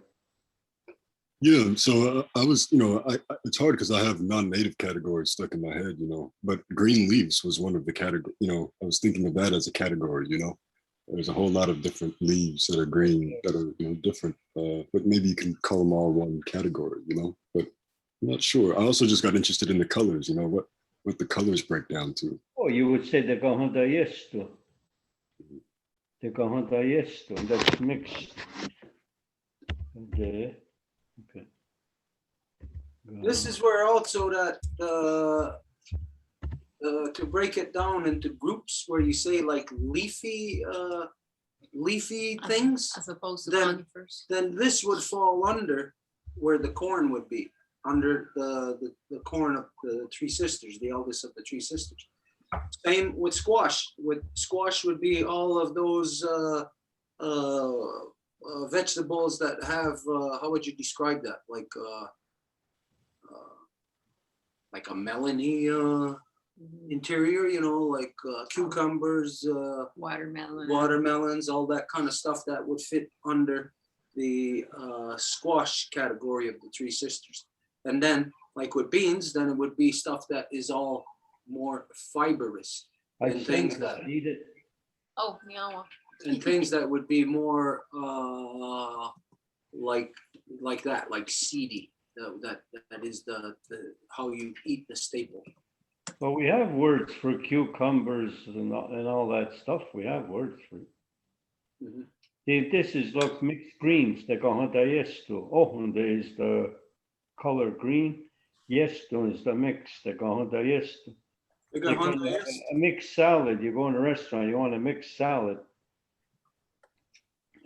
Yeah, so I was, you know, it's hard because I have non-native categories stuck in my head, you know, but green leaves was one of the category, you know, I was thinking of that as a category, you know. There's a whole lot of different leaves that are green that are, you know, different, but maybe you can call them all one category, you know, but I'm not sure. I also just got interested in the colors, you know, what the colors break down to. Oh, you would say the Gahandayesto. The Gahandayesto, that's mixed. Okay. this is where also that to break it down into groups where you say like leafy leafy things, As opposed to then, conifers. then this would fall under where the corn would be, under the corn of the Three Sisters, the eldest of the Three Sisters. Same with squash. With squash would be all of those vegetables that have, how would you describe that? Like a melony interior, you know, like cucumbers, watermelons, all that kind of stuff that would fit under the squash category of the Three Sisters. And then, like with beans, then it would be stuff that is all more fibrous and things that eat it. Oh, meow. and things that would be more like that, like seedy. That is the how you eat the staple. Well, we have words for cucumbers and all that stuff. We have words for it. This is like mixed greens. They go on esto. Oh, and there is the color green. Yesto is the mix. They go on esto. A mixed salad. You go in a restaurant, you want a mixed salad,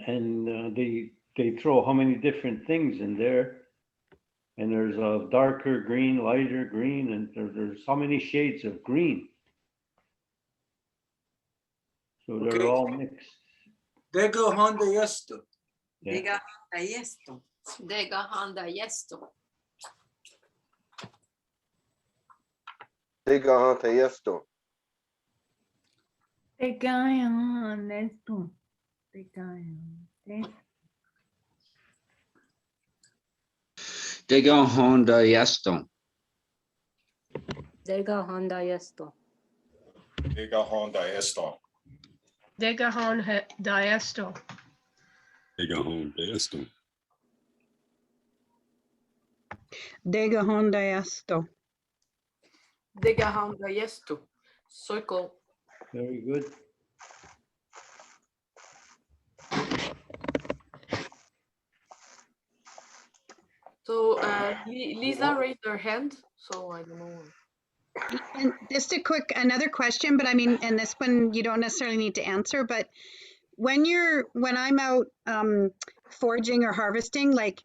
and they throw how many different things in there. And there's a darker green, lighter green, and there's so many shades of green. So they're all mixed. Dega Honda Yesto. Dega Yesto. Dega Honda Yesto. Dega Honda Yesto. Te caen esto. Te caen. Dega Honda Yesto. Dega Honda esto. Dega Honda esto. Dega Honda esto. Dega Honda esto. Dega Honda esto. Dega Honda esto. Circle. Very good. So Lisa raised her hand, so I don't know. And just another question, but I mean, and this one you don't necessarily need to answer, but when I'm out foraging or harvesting, like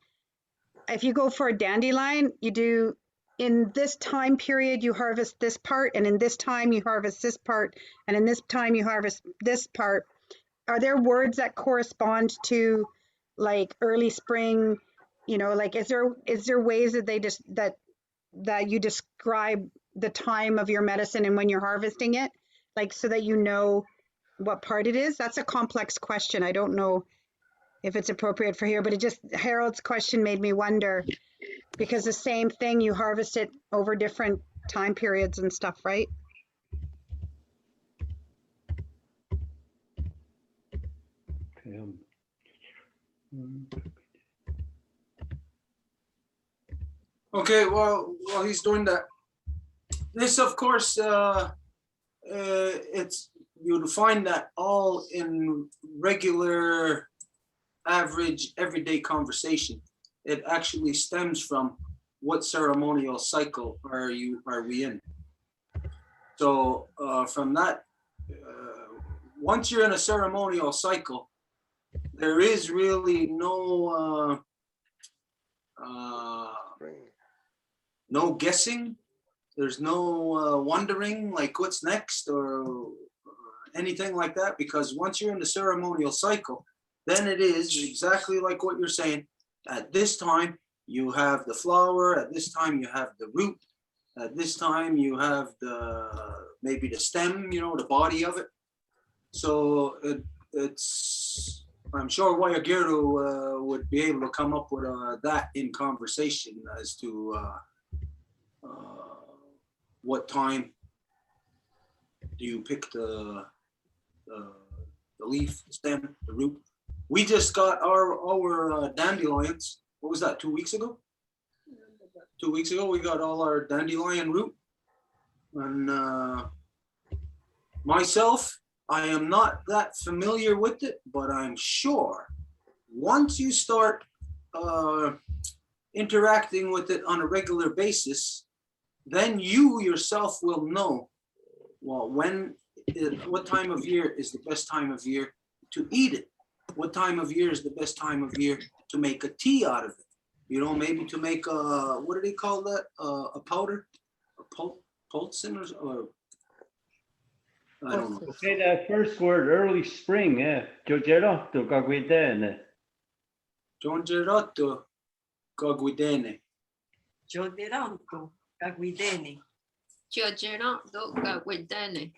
if you go for a dandelion, you do in this time period, you harvest this part, and in this time you harvest this part, and in this time you harvest this part. Are there words that correspond to like early spring? You know, like is there ways that they just that you describe the time of your medicine and when you're harvesting it, like so that you know what part it is? That's a complex question. I don't know if it's appropriate for here, but Harold's question made me wonder, because the same thing, you harvest it over different time periods and stuff, right? Okay. Okay, well, while he's doing that, this, of course, it's, you'll find that all in regular, average, everyday conversation. It actually stems from what ceremonial cycle are we in? So from that, once you're in a ceremonial cycle, there is really no no guessing. There's no wondering like what's next or anything like that, because once you're in the ceremonial cycle, then it is exactly like what you're saying. At this time, you have the flower. At this time, you have the root. At this time, you have maybe the stem, you know, the body of it. So it's, I'm sure Wayagiru would be able to come up with that in conversation as to what time do you pick the leaf, the stem, the root. We just got our dandelions. What was that, 2 weeks ago? 2 weeks ago, we got all our dandelion root. And myself, I am not that familiar with it, but I'm sure once you start interacting with it on a regular basis, then you yourself will know, well, what time of year is the best time of year to eat it. what time of year is the best time of year to make a tea out of it? You know, maybe to make a, what do they call that? A powder? A pulsin or I don't know. Say that first word, early spring, yeah. Giogerotto caguidene. Giogerotto caguidene. Giogeranto caguidene. Giogeranto caguidene.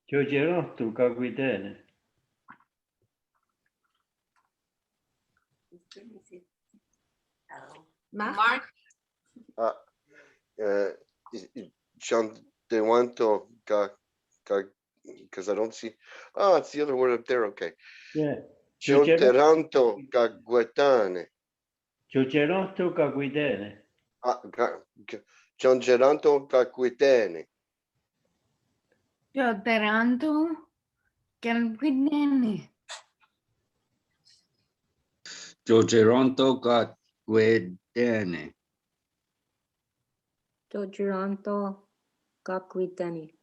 Giogerotto caguidene. Mark, John Dewanto because I don't see. Oh, it's the other word up there. Okay. Yeah. Giogeranto caguetane. Giogerotto caguidene. Giogeranto caguetane. Giogeranto caguidene. Giogeronto caguidene. Giogeranto caguidene.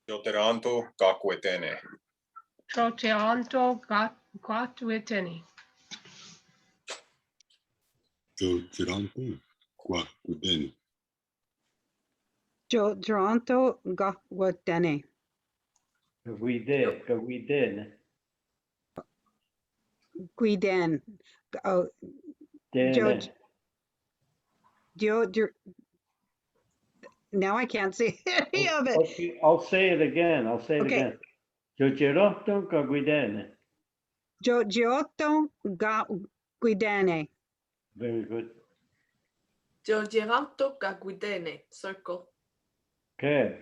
Giogeranto caguetene. Troteanto gratuitini. Giogeranto caguidene. Giogeranto caguidene. Caguidene. Guiden. Oh, Dene. now I can't see any of it. Okay, I'll say it again. Okay. Again. Giogerotto caguidene. Giotto caguidene. Very good. Giogeranto caguidene. Circle. Okay.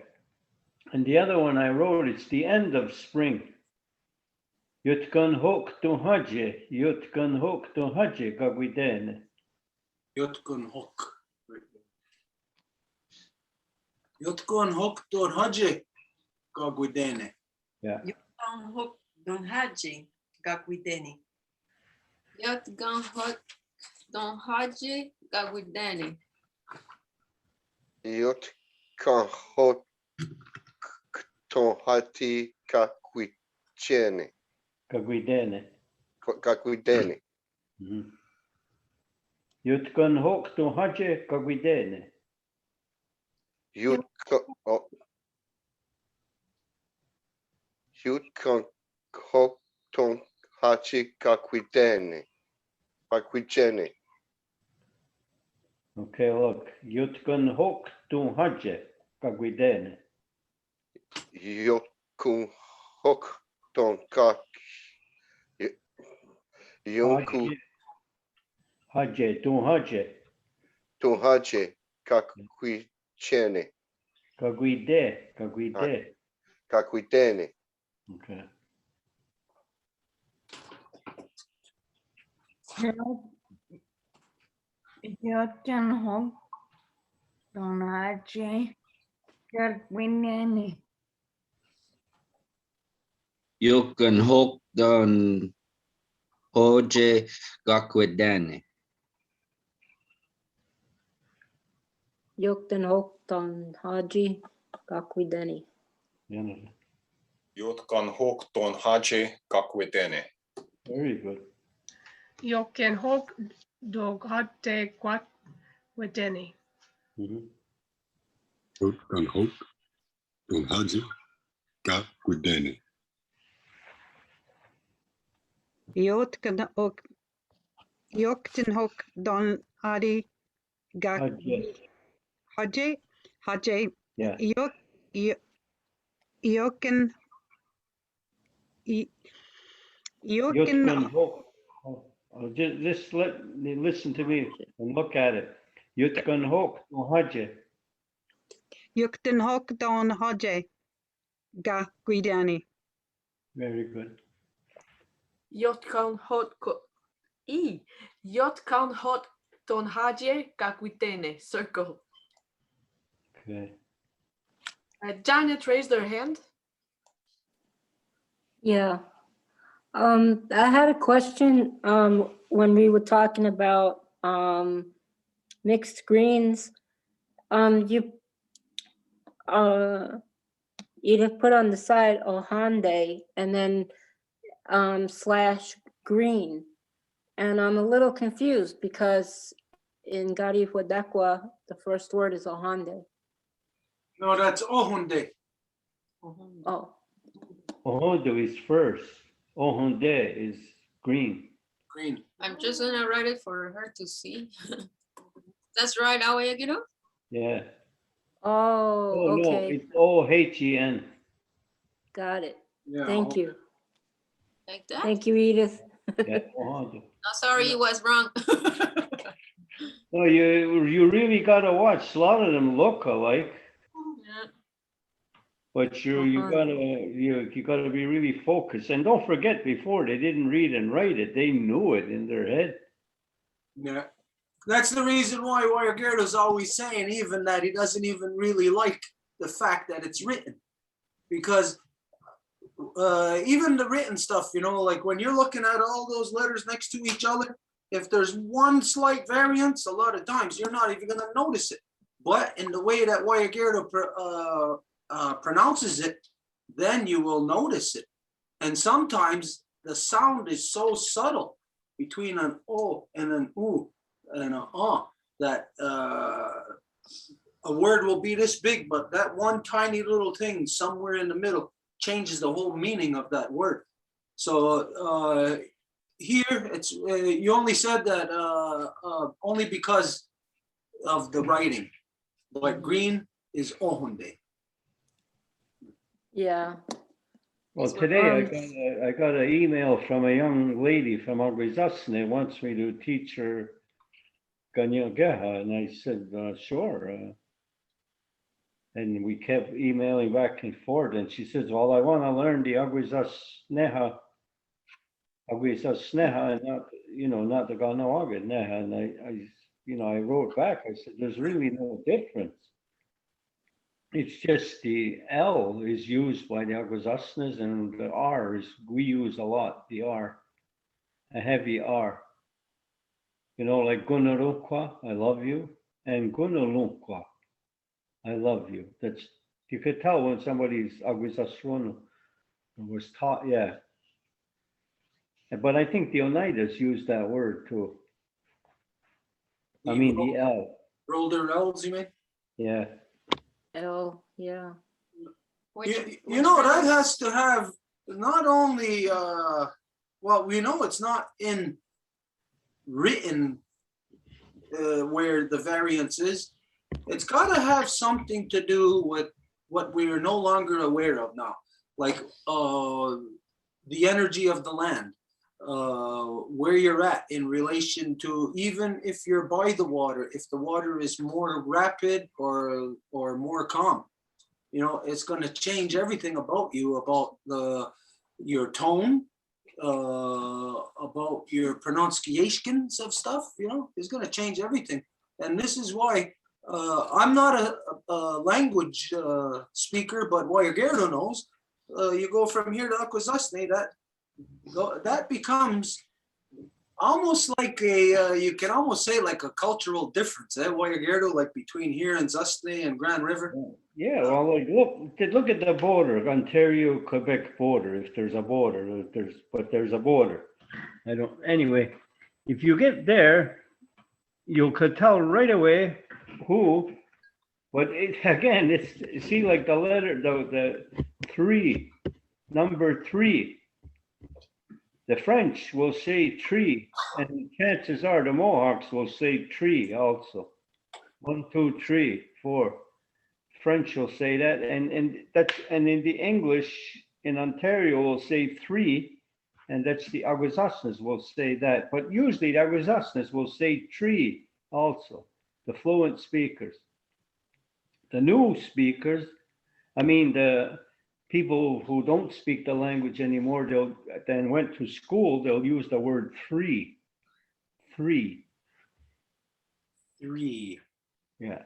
And the other one I wrote, it's the end of spring. Yutkan hok to haje caguidene. Yotkun hok. Yotkun hok don haje caguidene. Yeah. Yotkun hok don haje caguidene. Yotgan hot don haji caguidene. Yotkan hot ton hati caguicene. Caguidene. Caguidene. Yutkan hok to haje caguidene. Yutkan hok ton hati caguidene. Caguicene. Okay, look. Yutkan hok to haje caguidene. Yotkun hok ton kak. Yonku Haje to haje. ton haje caguicene. Caguide. Caguidene. Okay. Yotkan hok don haje caguidene. Yotkan hok don hoje caguidene. Yokten hokton haji caguidene. Jotkan hok ton haje caguidene. Very good. Joken hok dog hatte caguidene. Yotkan hok ton haje caguidene. Jotken hok don hadi haje. Yeah. Joken Yutkan hok. Just listen to me and look at it. Yutkan hok to haje. Jukten hok don haje caguidene. Very good. Jotkan hot ton haje caguidene. Circle. Okay. Janet raised her hand. Yeah. I had a question when we were talking about mixed greens. Edith put on the side Ohande and then slash green. And I'm a little confused because in Gari Wadakwa, the first word is Ohande. No, that's Ohunde. Oh, Ohondo is first. Ohonde is green. Green. I'm just gonna write it for her to see. That's right, Awe, you know? Yeah. oh, Oh, no, okay, it's O-H-E-N. got it. Yeah. Thank you. Like that? Thank you, Edith. Yeah, Ohondo. No, sorry, you was wrong. No, you really gotta watch. A lot of them look alike, Yeah. but you gotta be really focused. And don't forget, before they didn't read and write it, they knew it in their head. Yeah. That's the reason why Gerdo's always saying even that he doesn't even really like the fact that it's written. Because even the written stuff, you know, like when you're looking at all those letters next to each other, if there's one slight variance, a lot of times you're not even going to notice it. But in the way that Gerdo pronounces it, then you will notice it. And sometimes the sound is so subtle between an O and an U and an that a word will be this big, but that one tiny little thing somewhere in the middle changes the whole meaning of that word. So here it's you only said that only because of the writing, but green is Ohunde. Yeah. Well, today I got an email from a young lady from Aguizasne wants me to teach her Kanienkeha, and I said, sure. And we kept emailing back and forth, and she says, well, I want to learn the Aguizasneha, and not the Ganawaga Neha. And I wrote back, I said, there's really no difference. It's just the L is used by the Aguizasnes, and the R we use a lot, the R, a heavy R. Like Gunarukwa, I love you, and Gunalukwa, I love you. You could tell when somebody's Aguizasrono was taught, yeah. But I think the Oneidas use that word too. I mean the L. Roll their L's, you mean? Yeah. L, yeah. You know, that has to have not only, well, we know it's not in written where the variance is. It's got to have something to do with what we are no longer aware of now, like the energy of the land, where you're at in relation to, even if you're by the water, if the water is more rapid or more calm, it's going to change everything about you, about your tone, about your pronunciations of stuff. It's going to change everything. And this is why I'm not a language speaker, but Gerdo knows. You go from here to Akwesasne, that becomes almost like you can almost say like a cultural difference, Gerdo, like between here and Zasne and Grand River. Yeah, well, look at the border, Ontario-Quebec border, if there's a border, there's a border. Anyway, if you get there, you could tell right away who, but it's like the letter, the 3, number 3. The French will say tree, and chances are the Mohawks will say tree also. 1, 2, 3, 4. French will say that, and in the English in Ontario will say 3, and that's the Akwesasnes will say that. But usually the Akwesasnes will say tree also. The fluent speakers. The new speakers, the people who don't speak the language anymore, they'll then went to school, they'll use the word 3. 3. Yeah.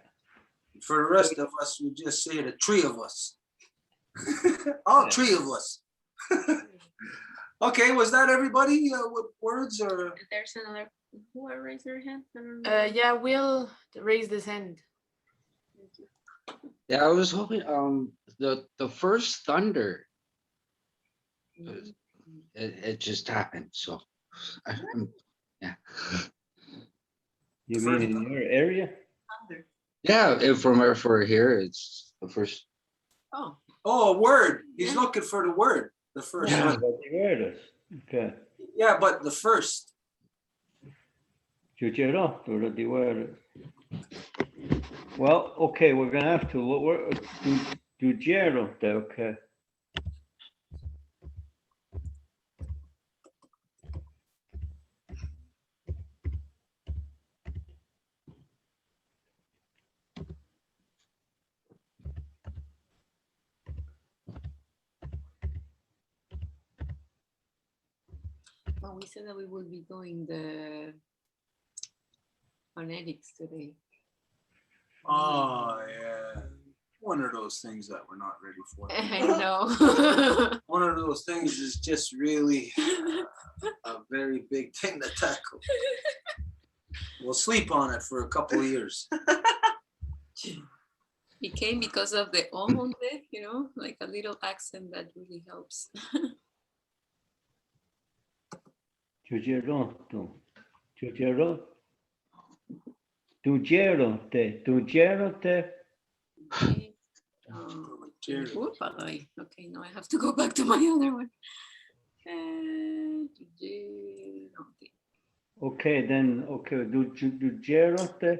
For the rest of us, we just say the 3 of us. All 3 of us. Okay, was that everybody with words or? There's another, who raised their hand? I don't know. Yeah, Will raised his hand. Yeah, I was hoping, the first thunder, it just happened, so. Yeah. You mean in your area? Yeah, if from where for here, it's the first. Oh. Oh, a word. He's looking for the word. The first Yeah. one. Radiveras. Okay. Yeah, but the first. Giugerotto, radiveras. Well, okay, we're gonna have to look, Giugerotto, okay. Well, we said that we would be doing the phonetics today. Oh, yeah. One of those things that we're not ready for. I know. One of those things is just really a very big thing to tackle. We'll sleep on it for a couple of years. It came because of the omonde, you know, like a little accent that really helps. Giugerotto. Giugerotto. Giugerotto. Okay, now I have to go back to my other one. Okay, then, okay, Giugerotto.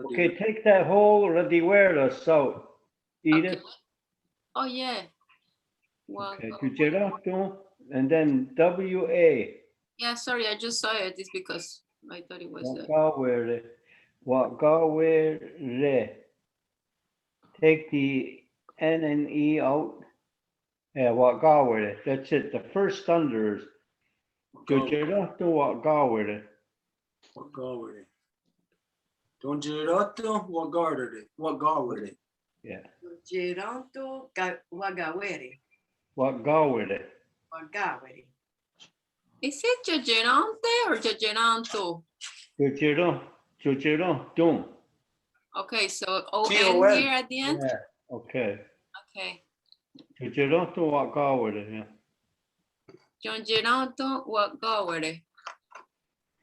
Okay, take that whole radiveras out. Edith. Oh, yeah. Well, Okay, Giugerotto, and then WA. yeah, sorry, I just saw it. It's because I thought it was. Wakawere. Take the N and E out. Yeah, Wakawere. That's it. The first thunder is Giugerotto Wakawere. Wakawere. Don Giugerotto Wakawere. Yeah. Geronto Wagawere. Wakawere. Wagawere. Is it Giugerante or Giugeranto? Giugerotto. Okay, so O-N T-O-N. here at the end? Yeah, okay. Okay. Giugerotto Wakawere, yeah. Giugeranto Wagawere.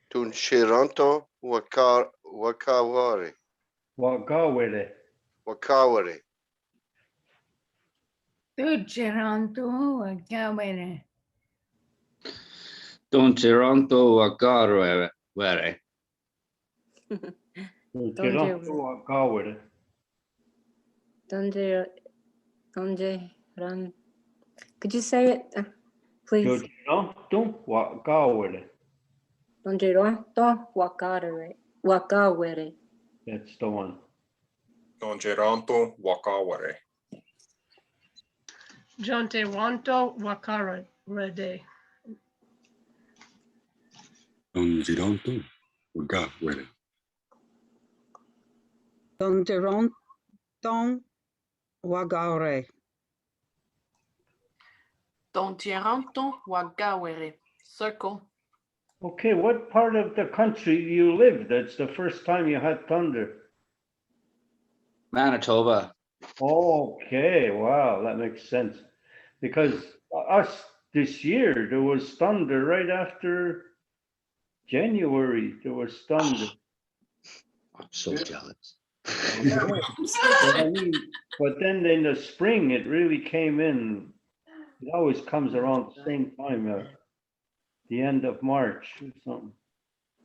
Tunchiranto wakawari. Wakawere. Wakawari. Giugerotto Wakawere. Don Toronto Wakawere. Giugerotto Wakawere. Donde run. Could you say it, please? Giugerotto Wakawere. Donde Wakawere. That's the one. Don Geronto Wakaware. Jonte Wanto Wakara Rede. Don Gironto Wakawere. Donderonton Wagare. Don Gironto Wagawere. Circle. Okay, what part of the country do you live? That's the first time you had thunder. Manitoba. Okay, wow, that makes sense. Because us this year, there was thunder right after January. There was thunder. I'm so jealous. But, I mean, but then in the spring, it really came in. It always comes around the same time, the end of March or something.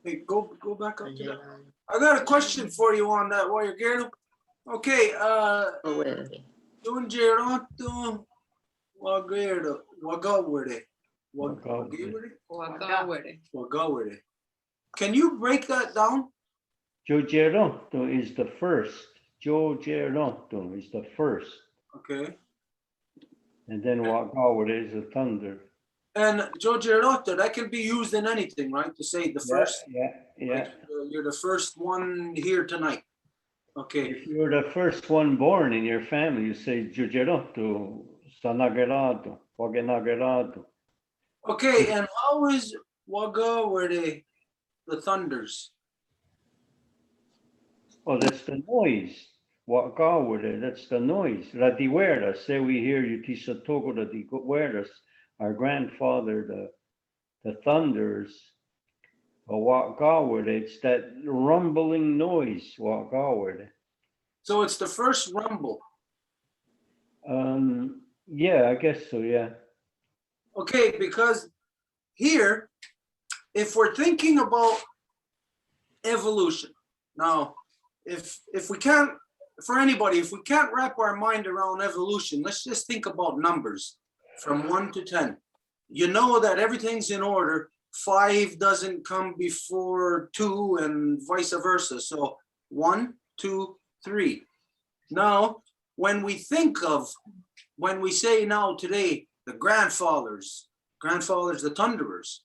Hey, go back up to that. I got a question for you on that while you're getting. Okay, Don Geronto Wagawere. Wagawere. Can you break that down? Giugerotto is the first. Giugerotto is the first. Okay. And then Wakawere is the thunder. And Giugerotto, that can be used in anything, right? To say the first. Yeah. Like, you're the first one here tonight. Okay. If you're the first one born in your family, you say Giugerotto, Stanagerato, Wagenagerato. Okay, and how is Wagawere the thunders? Oh, that's the noise. What gawere, that's the noise. Radiwera, say we hear you tisa togo radiweras, our grandfather, the thunders. But what gawere, it's that rumbling noise, what gawere. So it's the first rumble. Yeah, I guess so, yeah. Okay, because here, if we're thinking about evolution, now, if we can't, for anybody, if we can't wrap our mind around evolution, let's just think about numbers from 1 to 10. You know that everything's in order. 5 doesn't come before 2 and vice versa. So 1, 2, 3. Now, when we say now today, the grandfathers, the thunderers,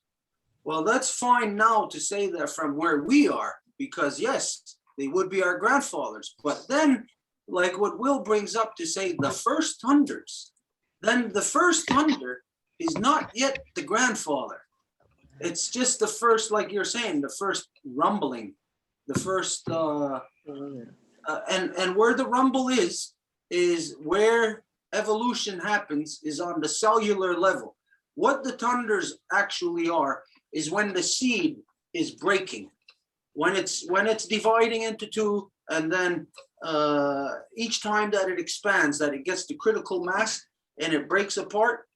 well, that's fine now to say that from where we are, because yes, they would be our grandfathers. But then, like what Will brings up to say the first thunders, then the first thunder is not yet the grandfather. It's just the first, like you're saying, the first rumbling, the first, and where the rumble is where evolution happens, is on the cellular level. What the thunders actually are is when the seed is breaking, when it's dividing into 2, and then each time that it expands, that it gets to critical mass and it breaks apart,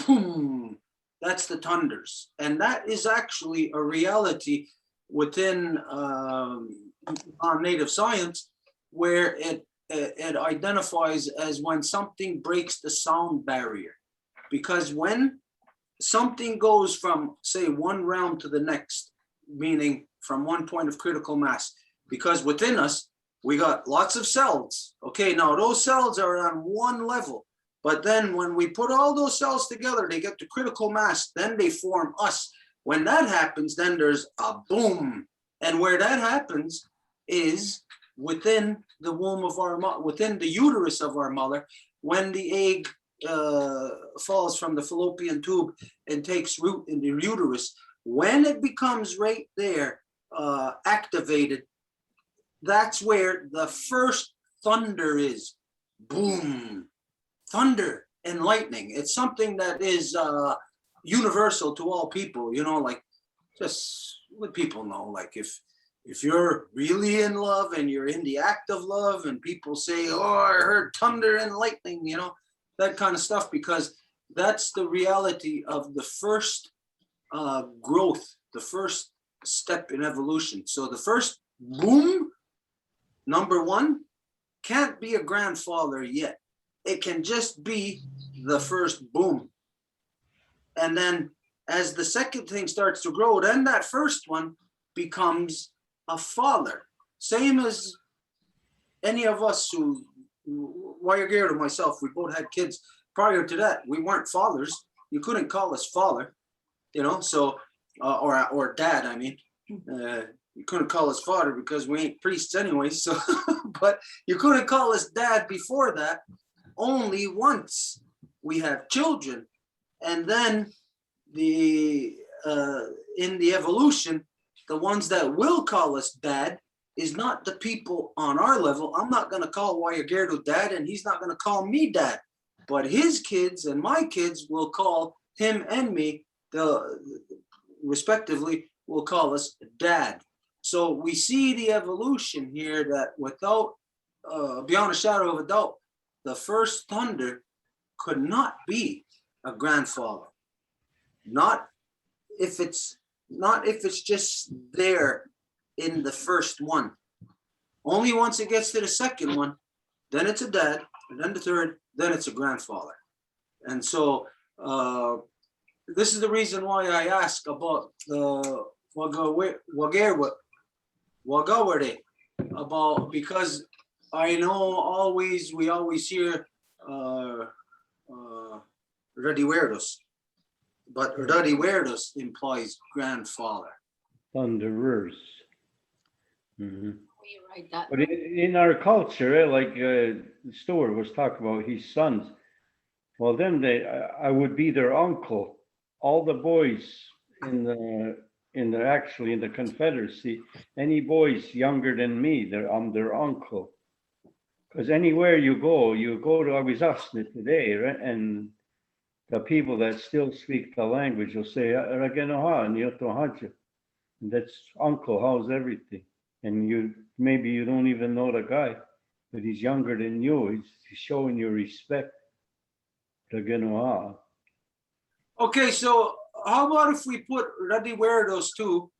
boom, that's the thunders. And that is actually a reality within native science, where it identifies as when something breaks the sound barrier. Because when something goes from, say, one realm to the next, meaning from one point of critical mass, because within us, we got lots of cells. Okay, now those cells are on one level, but then when we put all those cells together, they get to critical mass, then they form us. When that happens, then there's a boom. And where that happens is within the womb of our mother, within the uterus of our mother, when the egg falls from the fallopian tube and takes root in the uterus. When it becomes right there activated, that's where the first thunder is. Boom. Thunder and lightning. It's something that is universal to all people, you know, like just what people know. Like if you're really in love and you're in the act of love and people say, oh, I heard thunder and lightning, you know, that kind of stuff, because that's the reality of the first growth, the first step in evolution. So the first boom, number 1, can't be a grandfather yet. It can just be the first boom. And then as the second thing starts to grow, then that first one becomes a father. Same as any of us who, Wyatt and myself, we both had kids. Prior to that, we weren't fathers. You couldn't call us father, you know, so, or dad, I mean. You couldn't call us father because we ain't priests anyway, so, but you couldn't call us dad before that. Only once we have children. And then in the evolution, the ones that will call us dad is not the people on our level. I'm not going to call Wyagerdo dad, and he's not going to call me dad. But his kids and my kids will call him and me, respectively, will call us dad. So we see the evolution here that without, beyond a shadow of a doubt, the first thunder could not be a grandfather. Not if it's just there in the first one. Only once it gets to the second one, then it's a dad, and then the third, then it's a grandfather. And so this is the reason why I ask about the Wagaware, about, because I know we always hear Radiweros, but Radiweros implies grandfather. Thunderers. Mm-hmm. We write that. But in our culture, like Stuart was talking about his sons, well, then I would be their uncle. All the boys in actually in the Confederacy, any boys younger than me, I'm their uncle. Because anywhere you go to Aguizasne today, right? And the people that still speak the language will say, "Ragenoha, Nyotohaja." And that's uncle, how's everything? And maybe you don't even know the guy, but he's younger than you. He's showing you respect. Ragenoha. Okay, so how about if we put ready wear those two,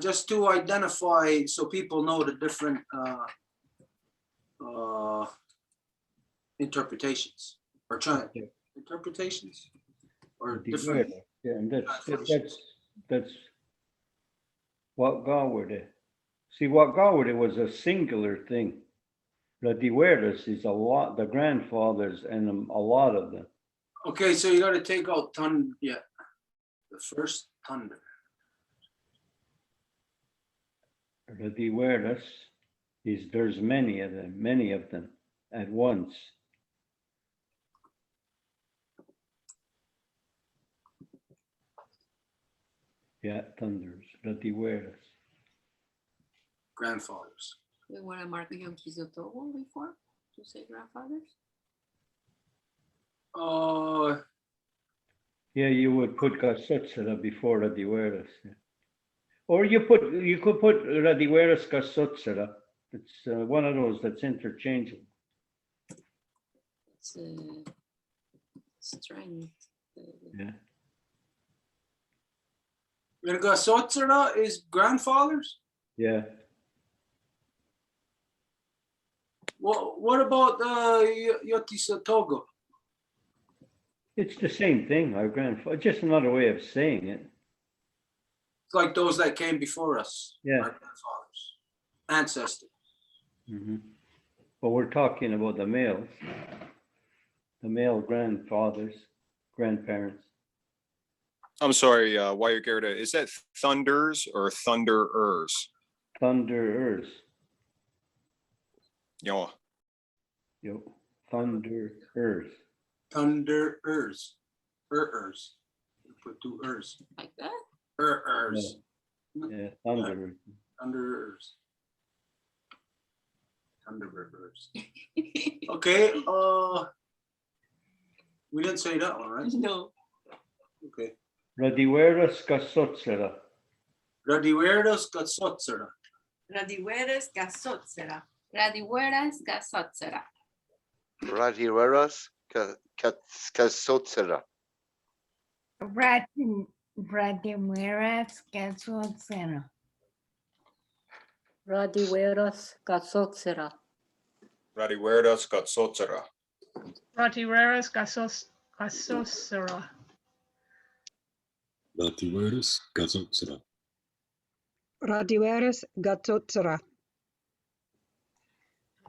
just to identify so people know the different interpretations or interpretations or different. Yeah, and that's what Gawade. See, what Gawade was a singular thing. The Diweras is a lot, the grandfathers and a lot of them. Okay, so you got to take out thunder. Yeah, the first thunder. The Diweras there's many of them at once. Yeah, thunders, the Diweras. Grandfathers. We want to mark Yonkizotowo before to say grandfathers. Yeah, you would put Gasotsera before the Diweras. Yeah. Or you could put Radiweras Gasotsera. It's one of those that's interchangeable. It's strange. Yeah. And Gasotsera is grandfathers? Yeah. What about Yotisatogo? It's the same thing, our grandfather, just another way of saying it. It's like those that came before us. Yeah. Our grandfathers, ancestors. Mm-hmm. But we're talking about the males, the male grandfathers, grandparents. I'm sorry, Wyagerta, is that thunders or thunderers? Thunderers. Yo. Yo, thunderers. Thunderers. Ers. You put two ers. Like that? Ers. Yeah, thunderers. Thunderers. Thunderers. Okay, we didn't say that one, right? No. Okay. Radiweras Gasotsera. Radiweras Gasotsera. Radiweres Gasotsera. Radiweras Gasotsera. Radiweras Gasotsera. Radiweras Gasotsera. Radiweras Gasotsera. Radiweras Gasotsera. Ratireras Gasosera. Radiweras Gasotsera. Radiweres Gazotsera.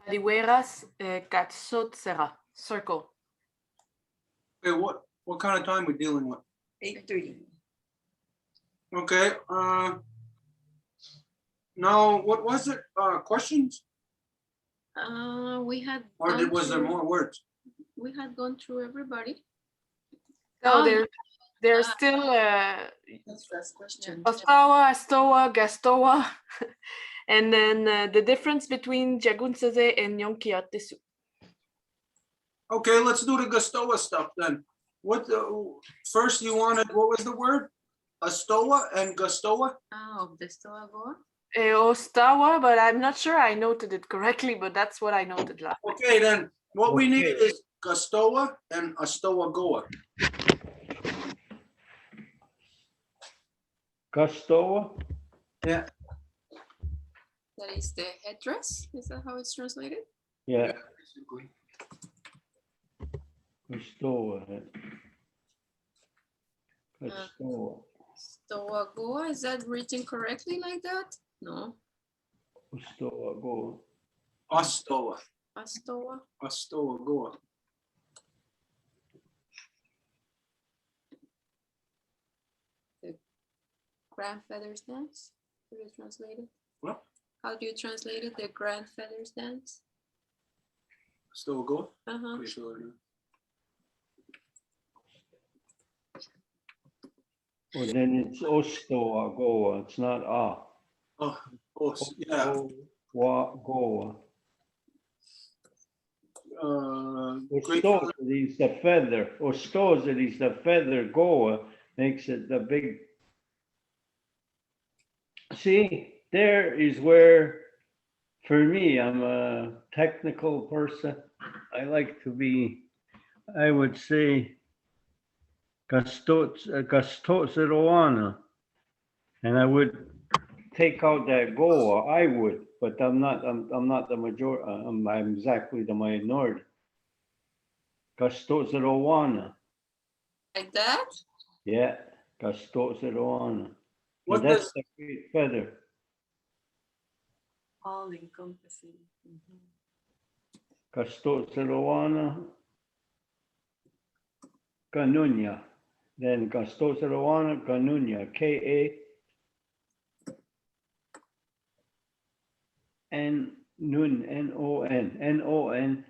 Radiweras Gasotsera. Circle. Okay, what kind of time we dealing with? 8:30. Okay, now what was it? Questions? We had. Or was there more words? We had gone through everybody. No, there's still That's first question. Ostawa, Astowa, Gastowa, and then the difference between Jaguntsese and Yonkiatesu. Okay, let's do the Gastoa stuff then. First you wanted, what was the word? Astoa and Gastoa? Oh, the Stoa Goa? Ostawa, but I'm not sure I noted it correctly, but that's what I noted last. Okay, then what we need is Gastoa and Astoa Goa. Gastoa? Yeah. That is the headdress? Is that how it's translated? Yeah. Basically. Gastoa. Gastoa. Stoa Goa, is that written correctly like that? No. Gastoa Goa. Astoa. Astoa. Astoa Goa. The Grand Feathers Dance? How do you translate it? What? How do you translate it? The Grand Feathers Dance? Astoa Goa? Uh-huh. Pretty sure. Well, then it's Osto Goa. It's not Oh, yeah. Goa. Great Osto feather. is the feather. Osto is the feather. Goa makes it the big. See, there is where, for me, I'm a technical person. I like to be, I would say, Gastozeroana. And I would take out that Goa. I would, but I'm not the majority. I'm exactly the minority. Gastozeroana. Like that? Yeah, Gastozeroana. What And that's does the great feather. All encompassing. Mhm. Gastozeroana. Canunya. Then Gastozeroana Canunya. K-A-N Nun N-O-N N-O-N-I-A.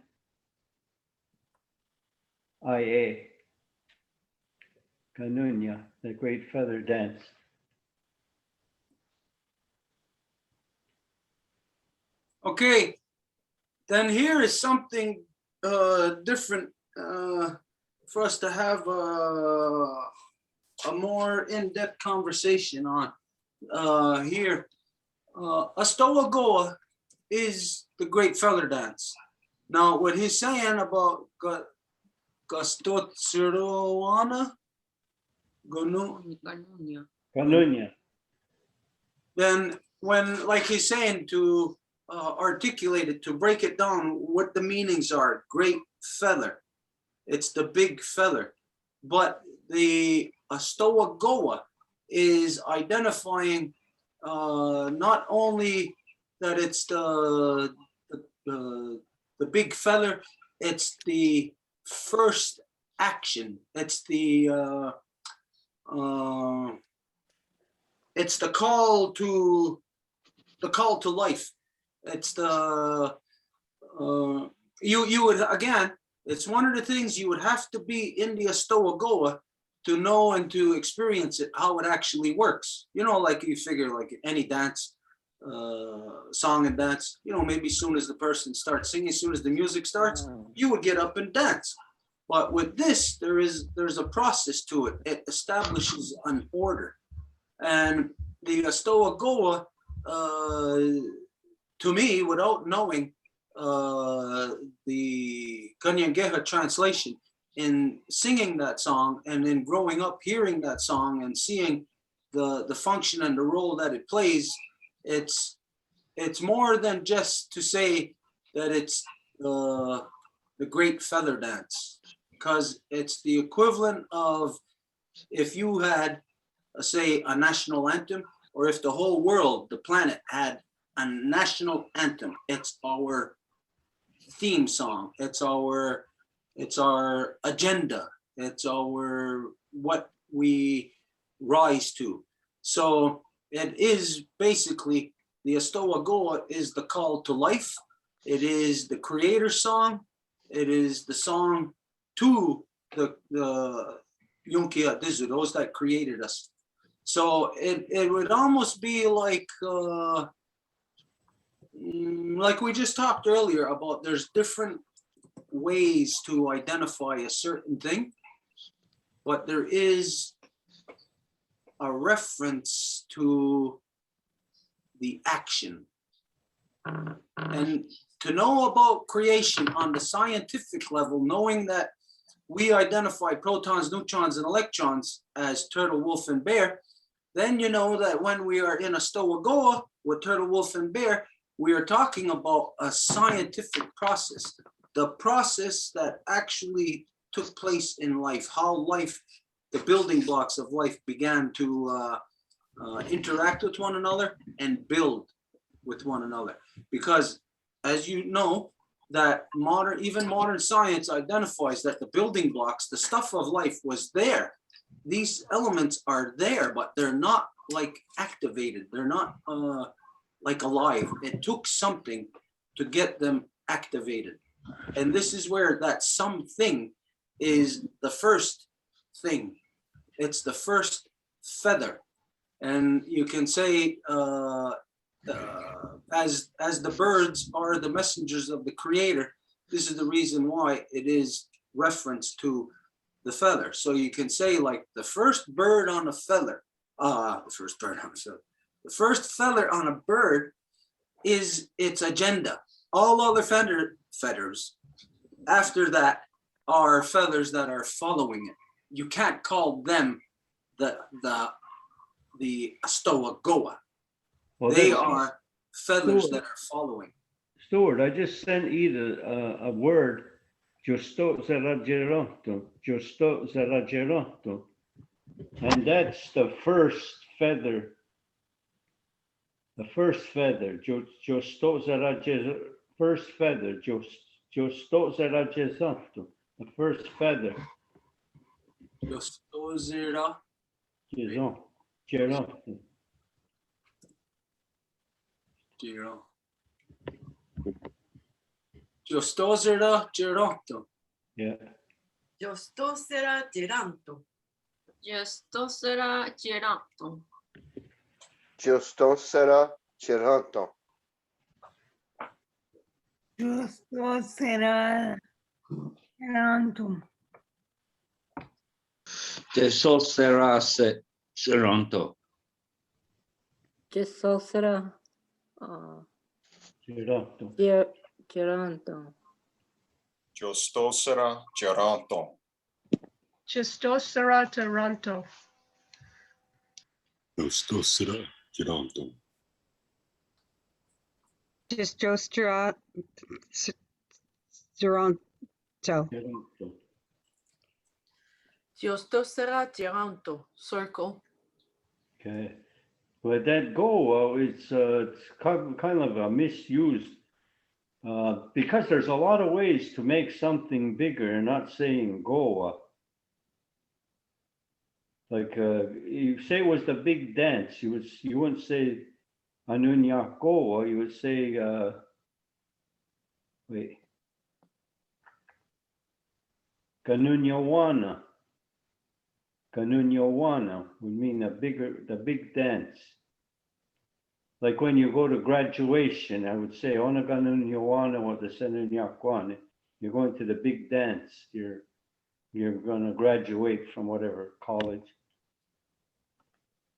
Canunya, the great feather dance. Okay, then here is something different for us to have a more in-depth conversation on here. Astoa Goa is the great feather dance. Now, what he's saying about Gastotsiroana, Canunya. then when, like he's saying, to articulate it, to break it down, what the meanings are, great feather, it's the big feather. But the Astoa Goa is identifying not only that it's the big feather, it's the first action, it's the call to life. It's the you would, again, it's one of the things you would have to be in the Astoa Goa to know and to experience it, how it actually works. You know, like you figure, like any dance, song and dance, you know, maybe as soon as the person starts singing, as soon as the music starts, you would get up and dance. But with this, there's a process to it. It establishes an order. And the Astoa Goa, to me, without knowing the Kanienkeha translation, in singing that song and in growing up hearing that song and seeing the function and the role that it plays, it's more than just to say that it's the great feather dance, because it's the equivalent of if you had, say, a national anthem, or if the whole world, the planet, had a national anthem. It's our theme song. It's our agenda. It's our what we rise to. So it is basically, the Astoa Goa is the call to life. It is the creator's song. It is the song to the Yunkia Dizu, those that created us. So it would almost be like we just talked earlier about, there's different ways to identify a certain thing, but there is a reference to the action. And to know about creation on the scientific level, knowing that we identify protons, neutrons, and electrons as turtle, wolf, and bear, then you know that when we are in Astoa Goa with turtle, wolf, and bear, we are talking about a scientific process, the process that actually took place in life, how life, the building blocks of life, began to interact with one another and build with one another. Because, as you know, that even modern science identifies that the building blocks, the stuff of life, was there. These elements are there, but they're not like activated. They're not like alive. It took something to get them activated. And this is where that something is the first thing. It's the first feather. And you can say, as the birds are the messengers of the Creator, this is the reason why it is reference to the feather. So you can say like the first bird on a feather, the first feather on a bird is its agenda. All other feathers after that are feathers that are following it. You can't call them the Astoa Goa. Well, They that's- are feathers Stuart. that are following. Stuart, I just sent Edith a word, Justo Zerageronto, and that's the first feather. The first feather, Justo Zerageronto, first feather, Justo Zerageronto, the first feather. Jostozera. Geronto. Jostozera Geronto. Yeah. Jostosera geranto. Justosera geranto. Justosera Geronto. Justo será gerantum. De sol será Toronto. Just so será. Geronto. Geronto. Jostosera geranto. Chistosera Toronto. Nostosera Geronto. Just Jostra Geronto. Geronto. Justosera geranto. Circle. Okay. But that Goa, it's kind of a misused, because there's a lot of ways to make something bigger and not saying Goa. Like you say it was the big dance, you wouldn't say Anunya Goa, you would say wait. Kanunyawana. Kanunyawana would mean the big dance. Like when you go to graduation, I would say Onaganunyawana or the Senunyakwana. You're going to the big dance. You're gonna graduate from whatever college.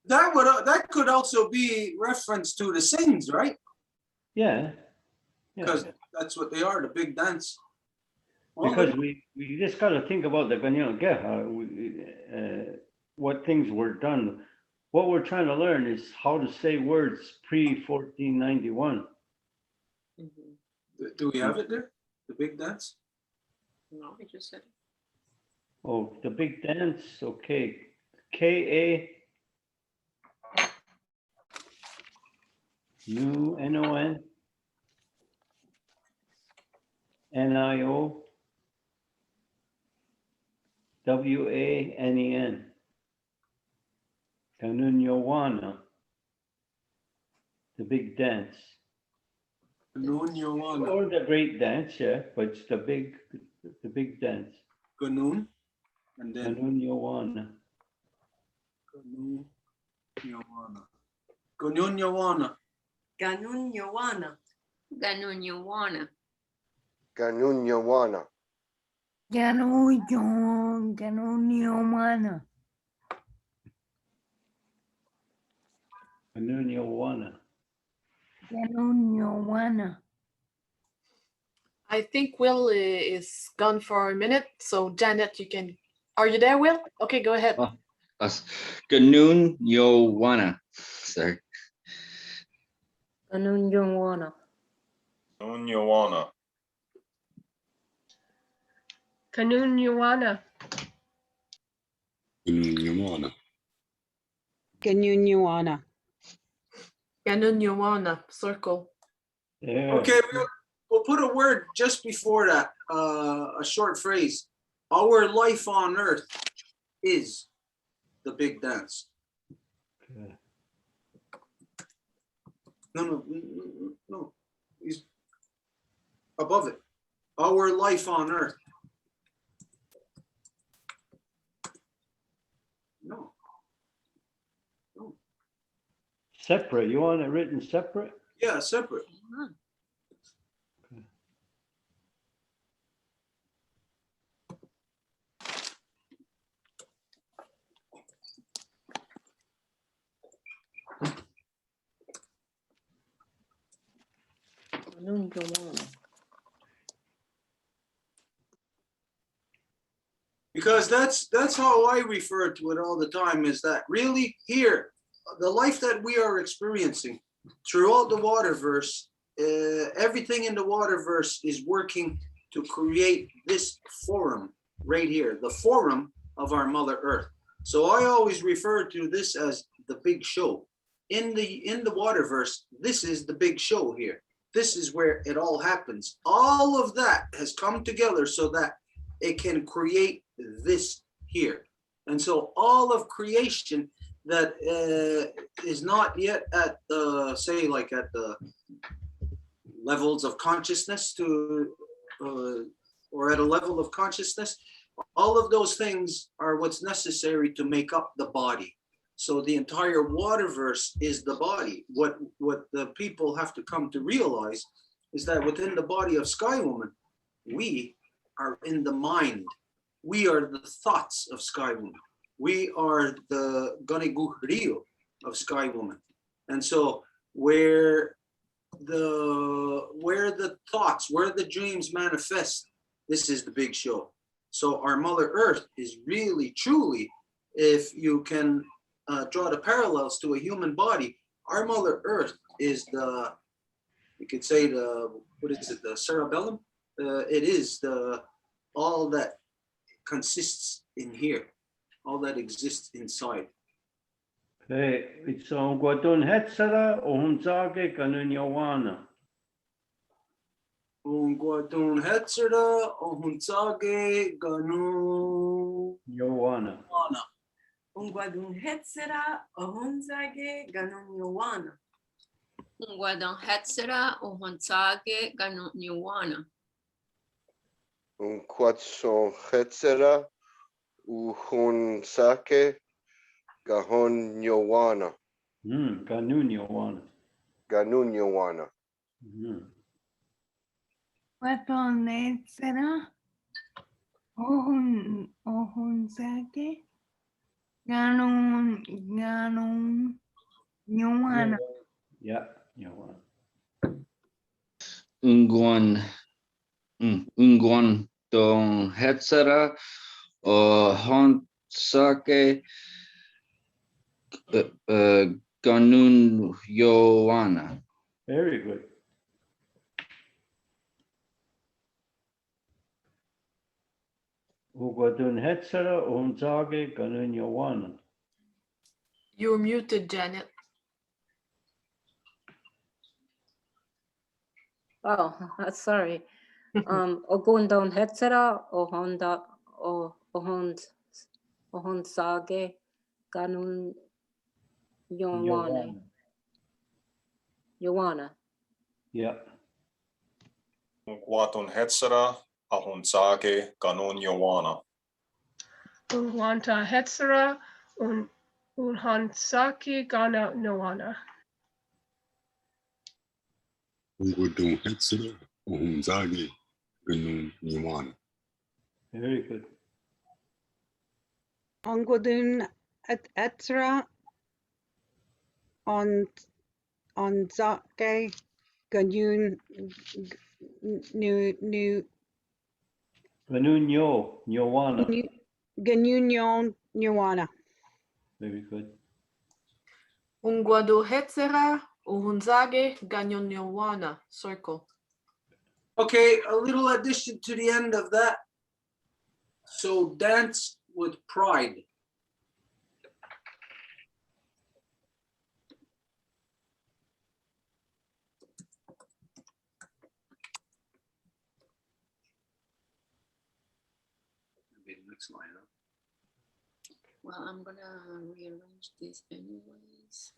That could also be reference to the sings, right? Yeah. Because that's what they are, the big dance. Well, Because we just got to think about the Kanienkeha, what things were done. What we're trying to learn is how to say words pre-1491. do we have it there? The big dance? No, I just said it. Oh, the big dance, okay. K-A-U-N-O-N N-I-O W-A-N-E-N. Kanunyawana. The big dance. Kanunyawana. Or the great dance, yeah, but it's the big dance. Kanun. And then Kanunyawana. Kanunyawana. Kanunyawana. Ganunyawana. Ganunyawana. Ganunyawana. Ganunyawana. Kanunyawana. Ganunyawana. I think Will is gone for a minute. So Janet, are you there, Will? Okay, go ahead. Oh, Ganoon Yowana. Sorry. Kanunyawana. Unyawana. Kanunyawana. Ganunyawana. Ganunyawana. Ganunyawana. Circle. Yeah. Okay, we'll put a word just before that, a short phrase. Our life on earth is the big dance. Okay. No. He's above it. Our life on earth. No. Separate, you want it written separate? Yeah, separate. Because that's how I refer to it all the time, is that really here, the life that we are experiencing throughout the waterverse, everything in the waterverse is working to create this forum right here, the forum of our Mother Earth. So I always refer to this as the big show. In the waterverse, this is the big show here. This is where it all happens. All of that has come together so that it can create this here. And so all of creation that is not yet at the, say, like at the levels of consciousness to, or at a level of consciousness, all of those things are what's necessary to make up the body. So the entire waterverse is the body. What the people have to come to realize is that within the body of Sky Woman, we are in the mind. We are the thoughts of Sky Woman. We are the Ganiguhrio of Sky Woman. And so where the thoughts, where the dreams manifest, this is the big show. So our Mother Earth is really, truly, if you can draw the parallels to a human body, our Mother Earth is the, you could say the, what is it, the cerebellum? It is the, all that consists in here, all that exists inside. It's on Guadon Hetsara or Hunzage Ganunyawana. Guadun Hetsara or Hunzage Ganu Yowana. Ungwadun Hetsera Ohunzage Ganun Yowana. Ungwadon Hetsera Ohunzage Ganun Yowana. Quatson Hetsera Uhunsake Gahon Yowana. Ganun Yowana. Ganun Yowana. Weapon Hetsera Ohunsake Ganun Yowana. Yeah, Yowana. Ungwan don Hetsara Honsake Ganun Yowana. Very good. Ugadun Hetsara Hunzage Ganun Yowana. You're muted, Janet. Oh, sorry. Ogundon Hetsera or Honda or Ohonsage Ganun Yowana. Yeah. Guatun Hetsara, Ahunsage, Ganun Yowana. Unwanta Hetsara, Unhansaki Gana Noana. Ungwadon Hetsara or Hunzage Ganun Yawana. Very good. Ongwadun Etra on Zake Ganyun New Ganun Yowana. Ganyunyon Nuana. Very good. Ungwado Hetsera Ohunzage Ganyon Yowana. Circle. Okay, a little addition to the end of that. So dance with pride. Maybe the next line, huh? Well, I'm gonna rearrange this anyways.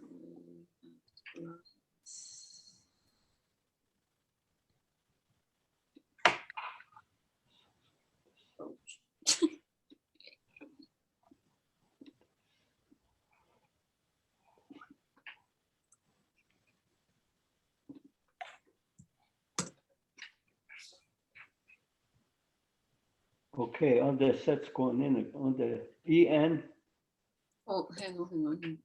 Okay, on the sets going in, on the EN, Oh, hang on.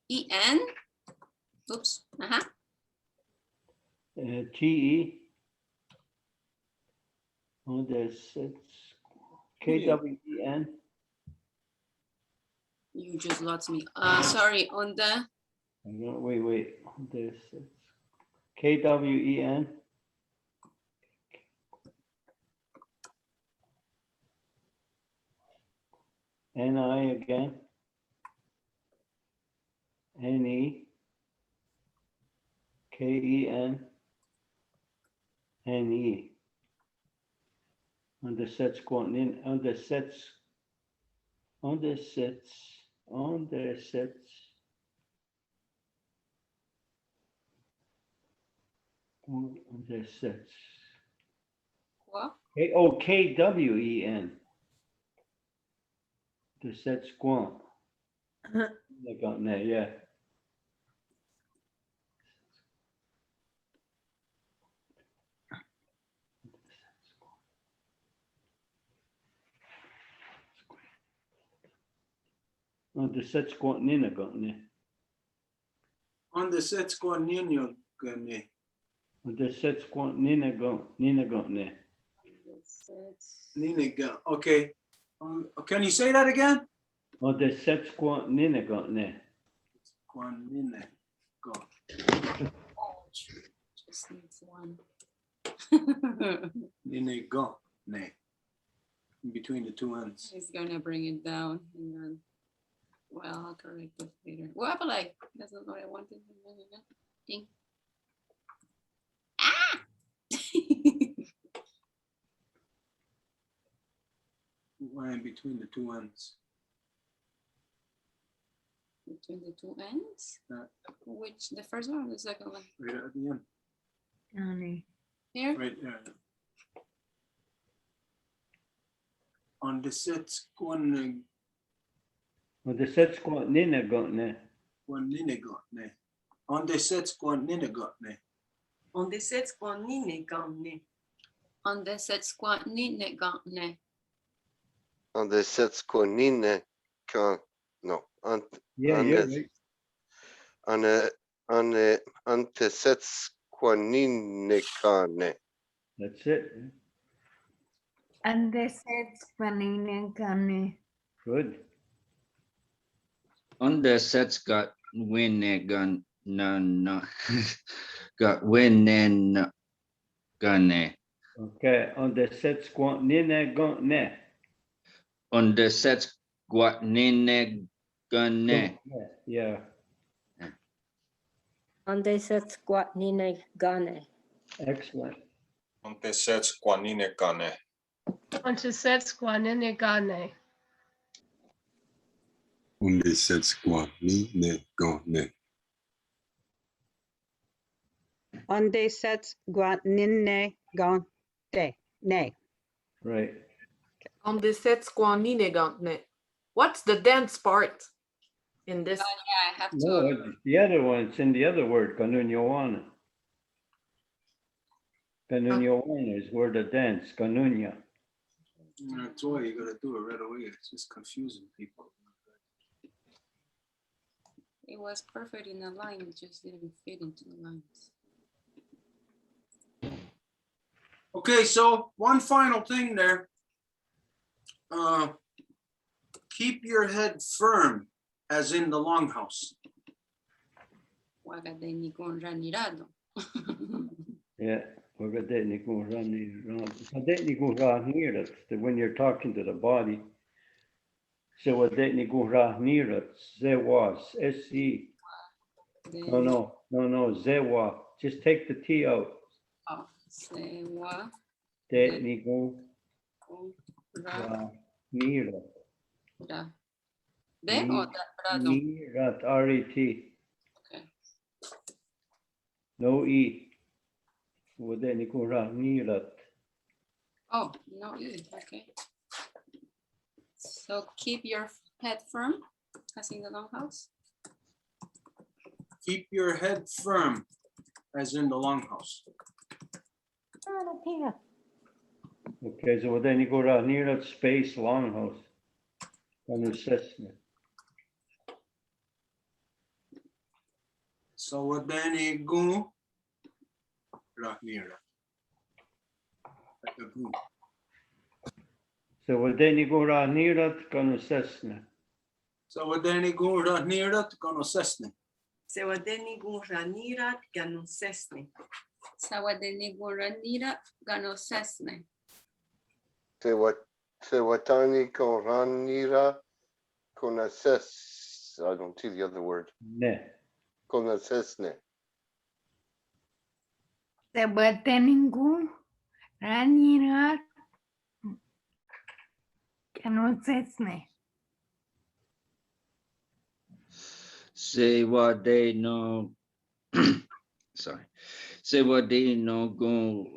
EN. Oops. TE. On the sets, KWEN. You just lost me. Sorry, on the Wait, on the sets, KWEN. NI again. NE. KEN. NE. On the sets going in, on the sets. On the sets. On the sets. On the sets. what? KWEN. The sets going. I got that, yeah. On the sets going in, I got that. On the sets going in, On the sets going in, I got that. Nina, okay. Can you say that again? On the sets going in, I got that. Nina, go. Just needs one. Nina, go. Ne. In between the two ends. He's gonna bring it down and then, well, I'll correct it later. Well, but like, that's not what I wanted. Ding. Ah! Why in between the two ends? Between the two ends? Yeah. Which, the first one or the second one? Right at the end. Johnny. Here? Right there. On the sets going On the sets going in, I got that. Nina, go. Ne. On the sets going Nina, go. Ne. On the sets going Nina, go. Ne. On the set squat ne gantne. On the sets conine, no, on Yeah, on you're the right. on the sets conine cane. That's it. And they said Spanina Gani. Good. On the sets got win gun no got win and gun. Okay, on the sets going in, I got that. On the sets got nene gun. Yeah. On the set squat nine gane. Excellent. On the sets guanine gane. On the sets going in, I got that. On the sets ne go ne. Onde sets guanine gante. Ne. Right. On the sets going in, gantne. What's the dance part in this? Yeah, I have to. No, it's the other one, it's in the other word, Kanunyawana. Kanunyawana is word of dance, Kanunya. That's why you gotta do it right away. It's just confusing people. It was perfect in the line, it just didn't fit into the lines. Okay, so one final thing there. Keep your head firm, as in the longhouse. Guagadeni con ranirado. Yeah. When you're talking to the body. So what that ni go near there was SE. No, Zewa. Just take the T out. Oh, se wa That ni go ra near. ra. De o rado? Near RET. Okay. No E. What that ni go near. Oh, no E, okay. So keep your head firm, as in the longhouse. Keep your head firm, as in the longhouse. Okay, so then you go down near that space longhouse. Ganu Cessna. So what then you go? Near. So then you go down near that Ganu Cessna. So what then you go near that gonna sesne. Sewadeni Guranirat Ganusesni. Sawadeni Guranira Ganosesne. Sewatani Koranira Konases. I don't see the other word. Ne. Konasesne. Sebateningu Ranirat Kanosesne. Say what they know. Sorry. Say what they know go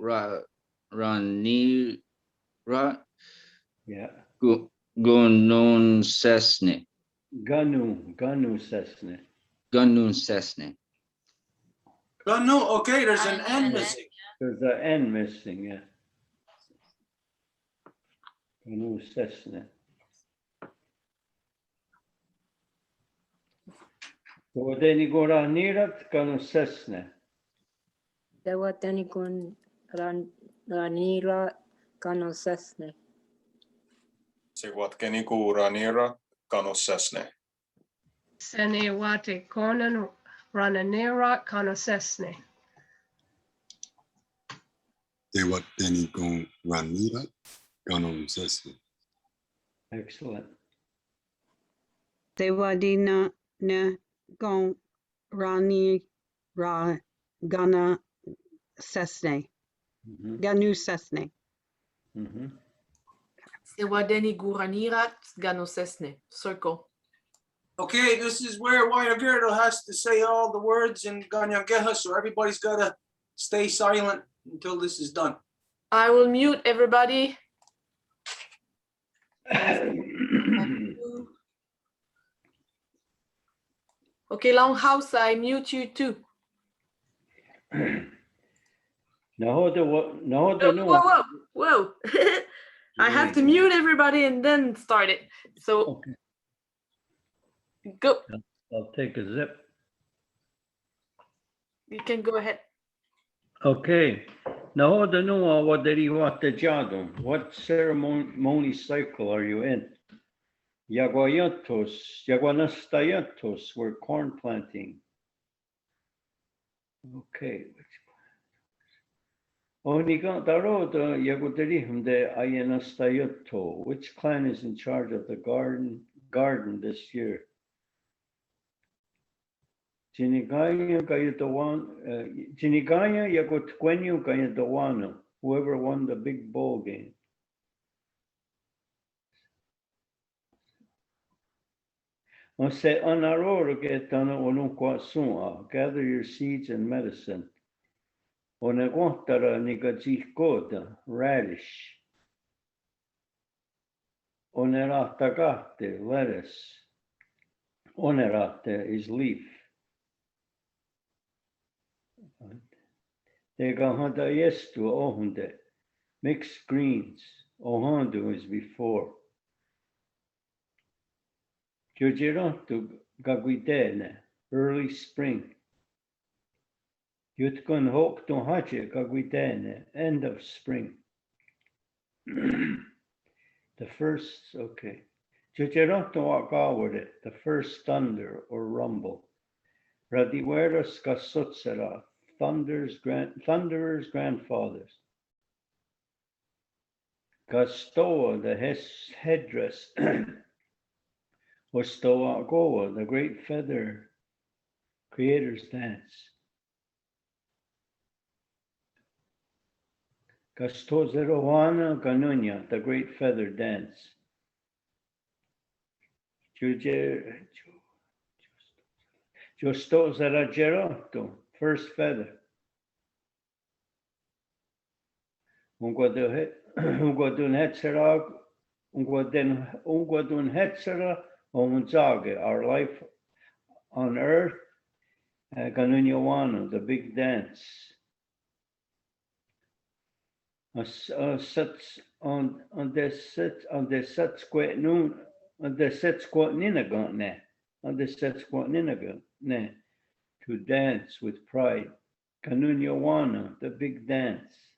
rani ra Yeah. go non sesne. Ganu Cessna. Gunun sesne. No, okay, there's an N missing. There's an N missing, yeah. Ganu Cessna. So then you go down near that Ganu Cessna. Sewateni Ranira Ganosesne. Se watkeni Guranira Ganosesne. Senewate Konan Rananera Kanosesne. Sewateni Guranira Ganosesne. Excellent. Sewadina ne gon rani ra gana sesne. Mhm, Ganu sesne. mhm. Sewadeni Guranirat Ganosesne. Circle. Okay, this is where Wayagirdo has to say all the words in Kanienkeha, so everybody's gotta stay silent until this is done. I will mute everybody. Okay, Longhouse, I mute you too. No, the Whoa, no. whoa, whoa. I have to mute everybody and then start it. So Okay, go. I'll take a zip. You can go ahead. Okay. Now the no what did he want the jado? What ceremony cycle are you in? Yaguanastayantos, we're corn planting. Okay. Onigantaroda Yaguderihumde Ayanastayoto. Which clan is in charge of the garden this year? Jinigaya Yagotquenu Gayadawano, whoever won the big bowl game. Ose anaroro getana onukwasua, gather your seeds and medicine. Oneguantara nigajikoda, radish. Oneratagate, lettuce. Onerate is leaf. Tegahanda yestu ohunde, mixed greens. Ohandu is before. Jojirantu gaguidene, early spring. Yutkun hokton hache gaguidene, end of spring. The first, okay. Jojirantu akawade, the first thunder or rumble. Radiweras kasutsera, thunderer's grandfathers. Gastoa, the headdress. Ostoa Goa, the great feather creators dance. Gastozerowana Ganunya, the great feather dance. Jostozerageronto, first feather. Unguadun Hetzera Omunzage, our life on earth. Ganunyawana, the big dance. on the set squat noon, on the set squat ninagon ne, on the set squat ninagon ne, to dance with pride. Kanunyawana, the big dance.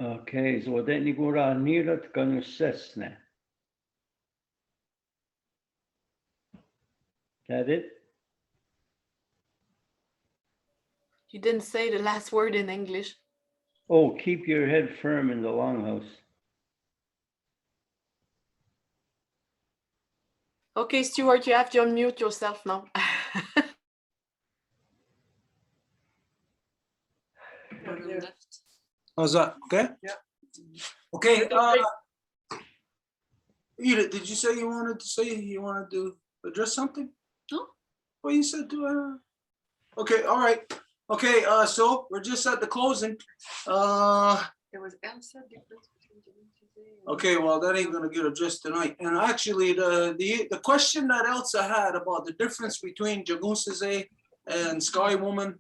Okay, so then you go around here at Kanusesne. That it? You didn't say the last word in English. Oh, keep your head firm in the longhouse. Okay, Stuart, you have to unmute yourself now. How's that? Okay? Yeah. Okay, Edith, did you say you wanted to address something? No. Well, you said to okay, all right. Okay, so we're just at the closing. There was Elsa difference between Jagunsize and- Okay, well, that ain't gonna get addressed tonight. And actually, the question that Elsa had about the difference between Jagunsize and Sky Woman,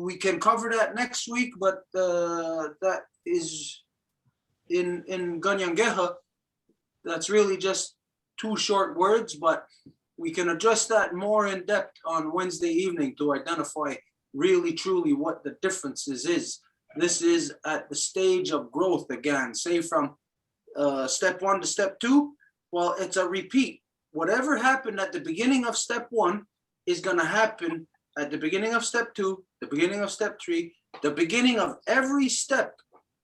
we can cover that next week, but that is in Kanienkeha. That's really just 2 short words, but we can address that more in depth on Wednesday evening to identify really truly what the differences is. This is at the stage of growth again, say from step 1 to step 2. Well, it's a repeat. Whatever happened at the beginning of step 1 is going to happen at the beginning of step 2, the beginning of step 3. The beginning of every step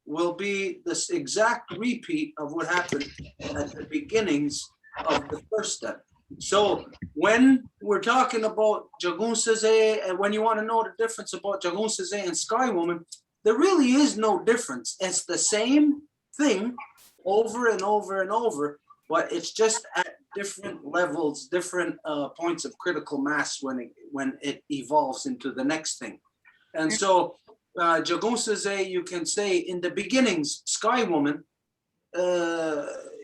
will be this exact repeat of what happened at the beginnings of the first step. So when we're talking about Jagunsize, and when you want to know the difference about Jagunsize and Sky Woman, there really is no difference. It's the same thing over and over and over, but it's just at different levels, different points of critical mass when it evolves into the next thing. And so Jagunsize, you can say in the beginnings, Sky Woman,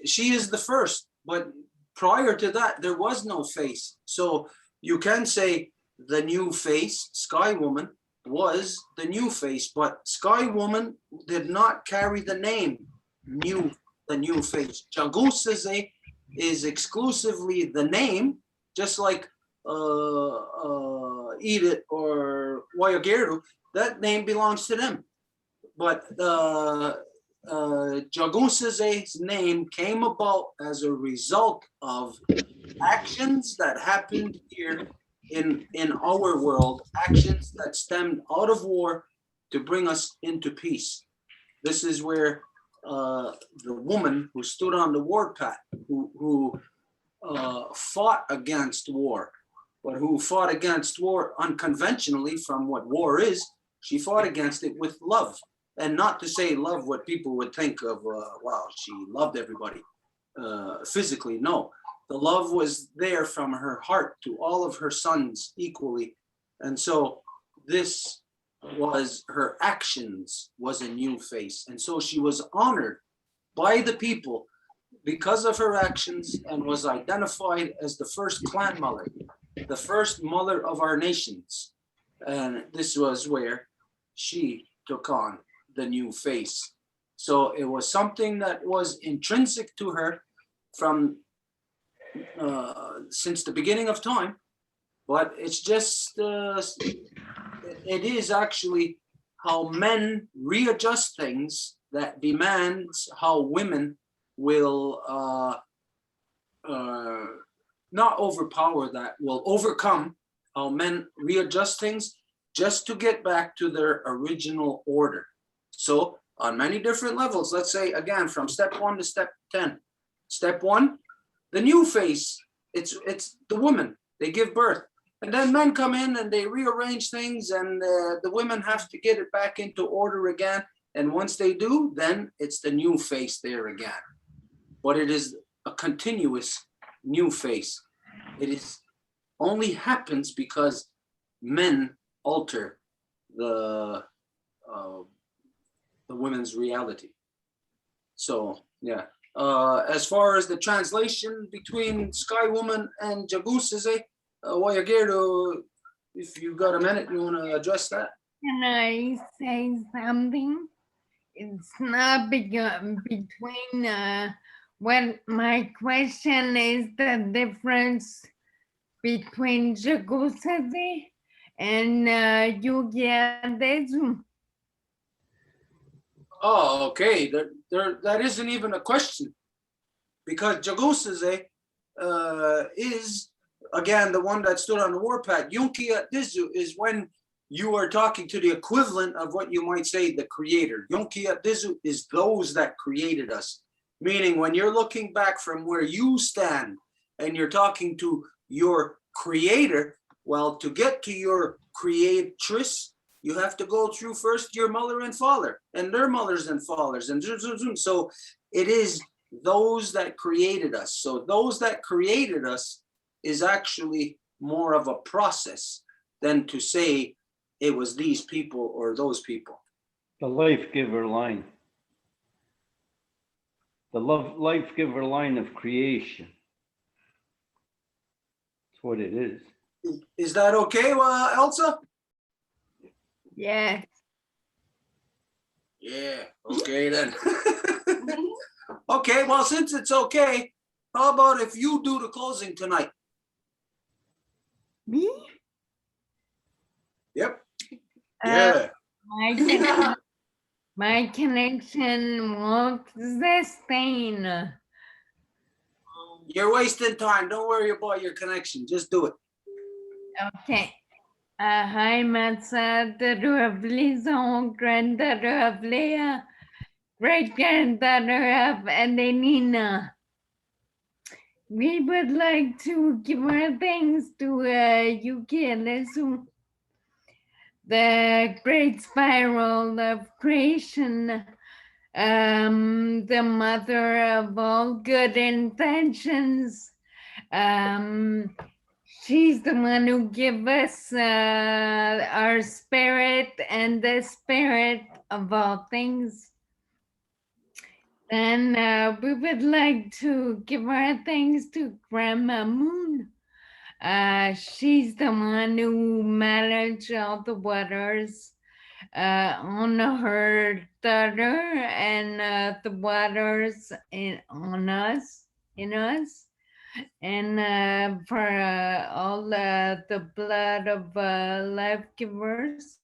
she is the first, but prior to that, there was no face. So you can say the new face, Sky Woman, was the new face, but Sky Woman did not carry the name the new face. Jagunsize is exclusively the name, just like Edith or Wayageru, that name belongs to them. But Jagunsize's name came about as a result of actions that happened here in our world, actions that stemmed out of war to bring us into peace. This is where the woman who stood on the warpath, who fought against war, but who fought against war unconventionally from what war is, she fought against it with love. And not to say love what people would think of, wow, she loved everybody physically. No, the love was there from her heart to all of her sons equally. And so this was her actions was a new face. And so she was honored by the people because of her actions and was identified as the first clan mother, the first mother of our nations. And this was where she took on the new face. So it was something that was intrinsic to her from since the beginning of time, but it's just it is actually how men readjust things that demands how women will not overpower, that will overcome how men readjust things just to get back to their original order. So on many different levels, let's say again, from step 1 to step 10. Step 1, the new face, it's the woman, they give birth. And then men come in and they rearrange things and the women have to get it back into order again. And once they do, then it's the new face there again. But it is a continuous new face. It is only happens because men alter the women's reality. So yeah, as far as the translation between Sky Woman and Jagunsize, Wayageru, if you got a minute, you want to address that? Can I say something? It's not between, what my question is the difference between Jagusade and Yugiadezu. Oh, okay. That isn't even a question, because Jagusase is, again, the one that stood on the warpath. Yunkia Dizu is when you are talking to the equivalent of what you might say the creator. Yunkia Dizu is those that created us. Meaning when you're looking back from where you stand and you're talking to your creator, well, to get to your creatress, you have to go through first your mother and father and their mothers and fathers. And so it is those that created us. So those that created us is actually more of a process than to say it was these people or those people. The life giver line. The life giver line of creation. That's what it is. Is that okay, Elsa? Yes. Yeah, okay then. Okay, well, since it's okay, how about if you do the closing tonight? Me? Yep. Yeah. My connection won't sustain. You're wasting time. Don't worry about your connection. Just do it. Okay. Hi, Matsa, the lovely song, granddaughter of Leah, great granddaughter of Elenina. We would like to give our thanks to Yuki Lesu, the great spiral of creation, the mother of all good intentions. She's the one who gives us our spirit and the spirit of all things. And we would like to give our thanks to Grandma Moon. She's the one who managed all the waters on her daughter and the waters on us, in us. And for all the blood of life givers.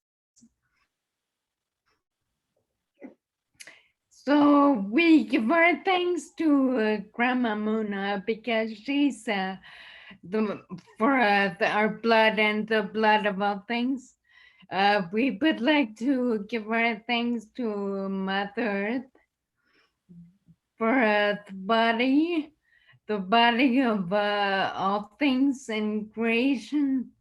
So we give our thanks to Grandma Muna because she's our blood and the blood of all things. We would like to give our thanks to Mother Earth for the body of all things in creation,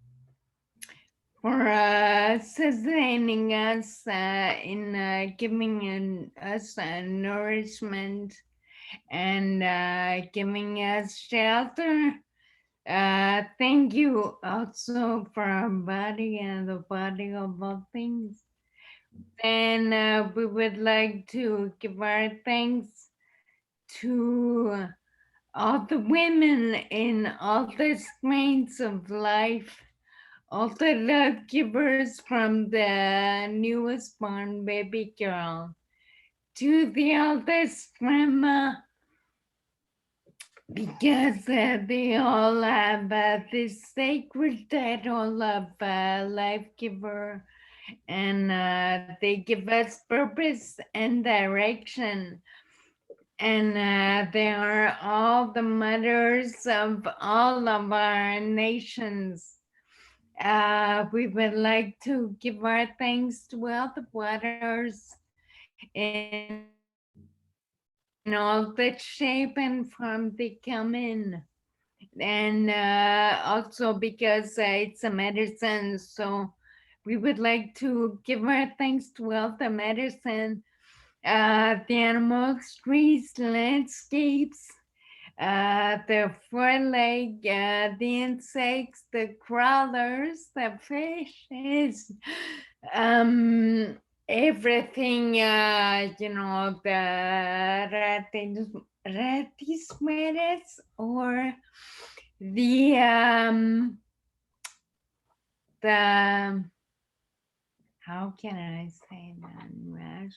for sustaining us in giving us nourishment and giving us shelter. Thank you also for our body and the body of all things. And we would like to give our thanks to all the women in all the strains of life, all the love givers from the newest born baby girl to the oldest grandma, because they all have this sacred title of life giver, and they give us purpose and direction. And they are all the mothers of all of our nations. We would like to give our thanks to all the waters in all the shape and form they come in. And also because it's a medicine, so we would like to give our thanks to all the medicine, the animals, trees, landscapes, the four-leg, the insects, the crawlers, the fishes, everything, the ratismeres or the how can I say that in English?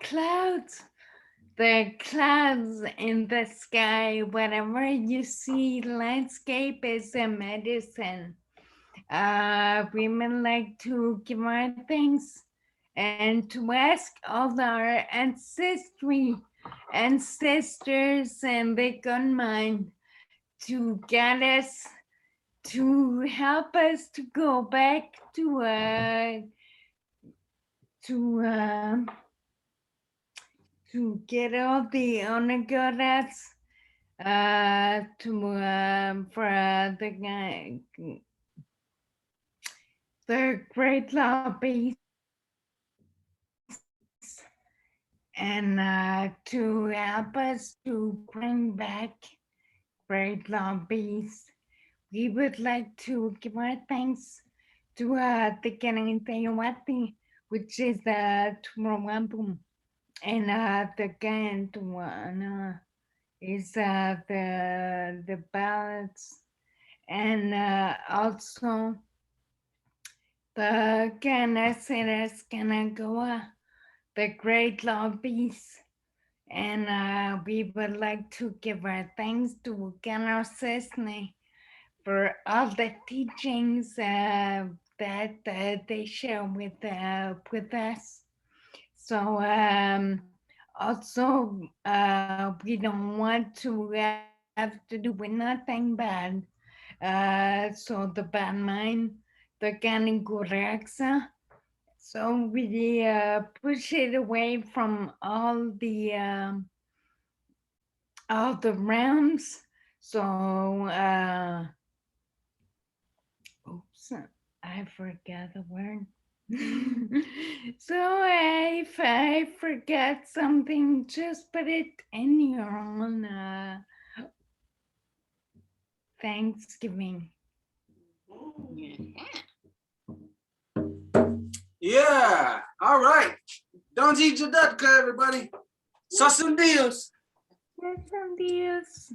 Clouds. The clouds in the sky, whatever you see, landscape is a medicine. Women like to give our thanks and to ask all our ancestors and the good mind to guide us, to help us to go back to get all the onagoras for the great lobbies and to help us to bring back great lobbies. We would like to give our thanks to the Kanienkeha, which is the Tumurawampum, and the Gantuana is the ballads, and also the Kanaseras Kanagoa, the great lobbies. And we would like to give our thanks to Gano Sesne for all the teachings that they share with us. So also we don't want to have to do with nothing bad. So the bad mind, the Kanienkeha. So we push it away from all the realms. So oops, I forgot the word. So if I forget something, just put it in your own Thanksgiving. Yeah. All right. Don't eat your duck, everybody. Sasun Dios. Yes, Dios.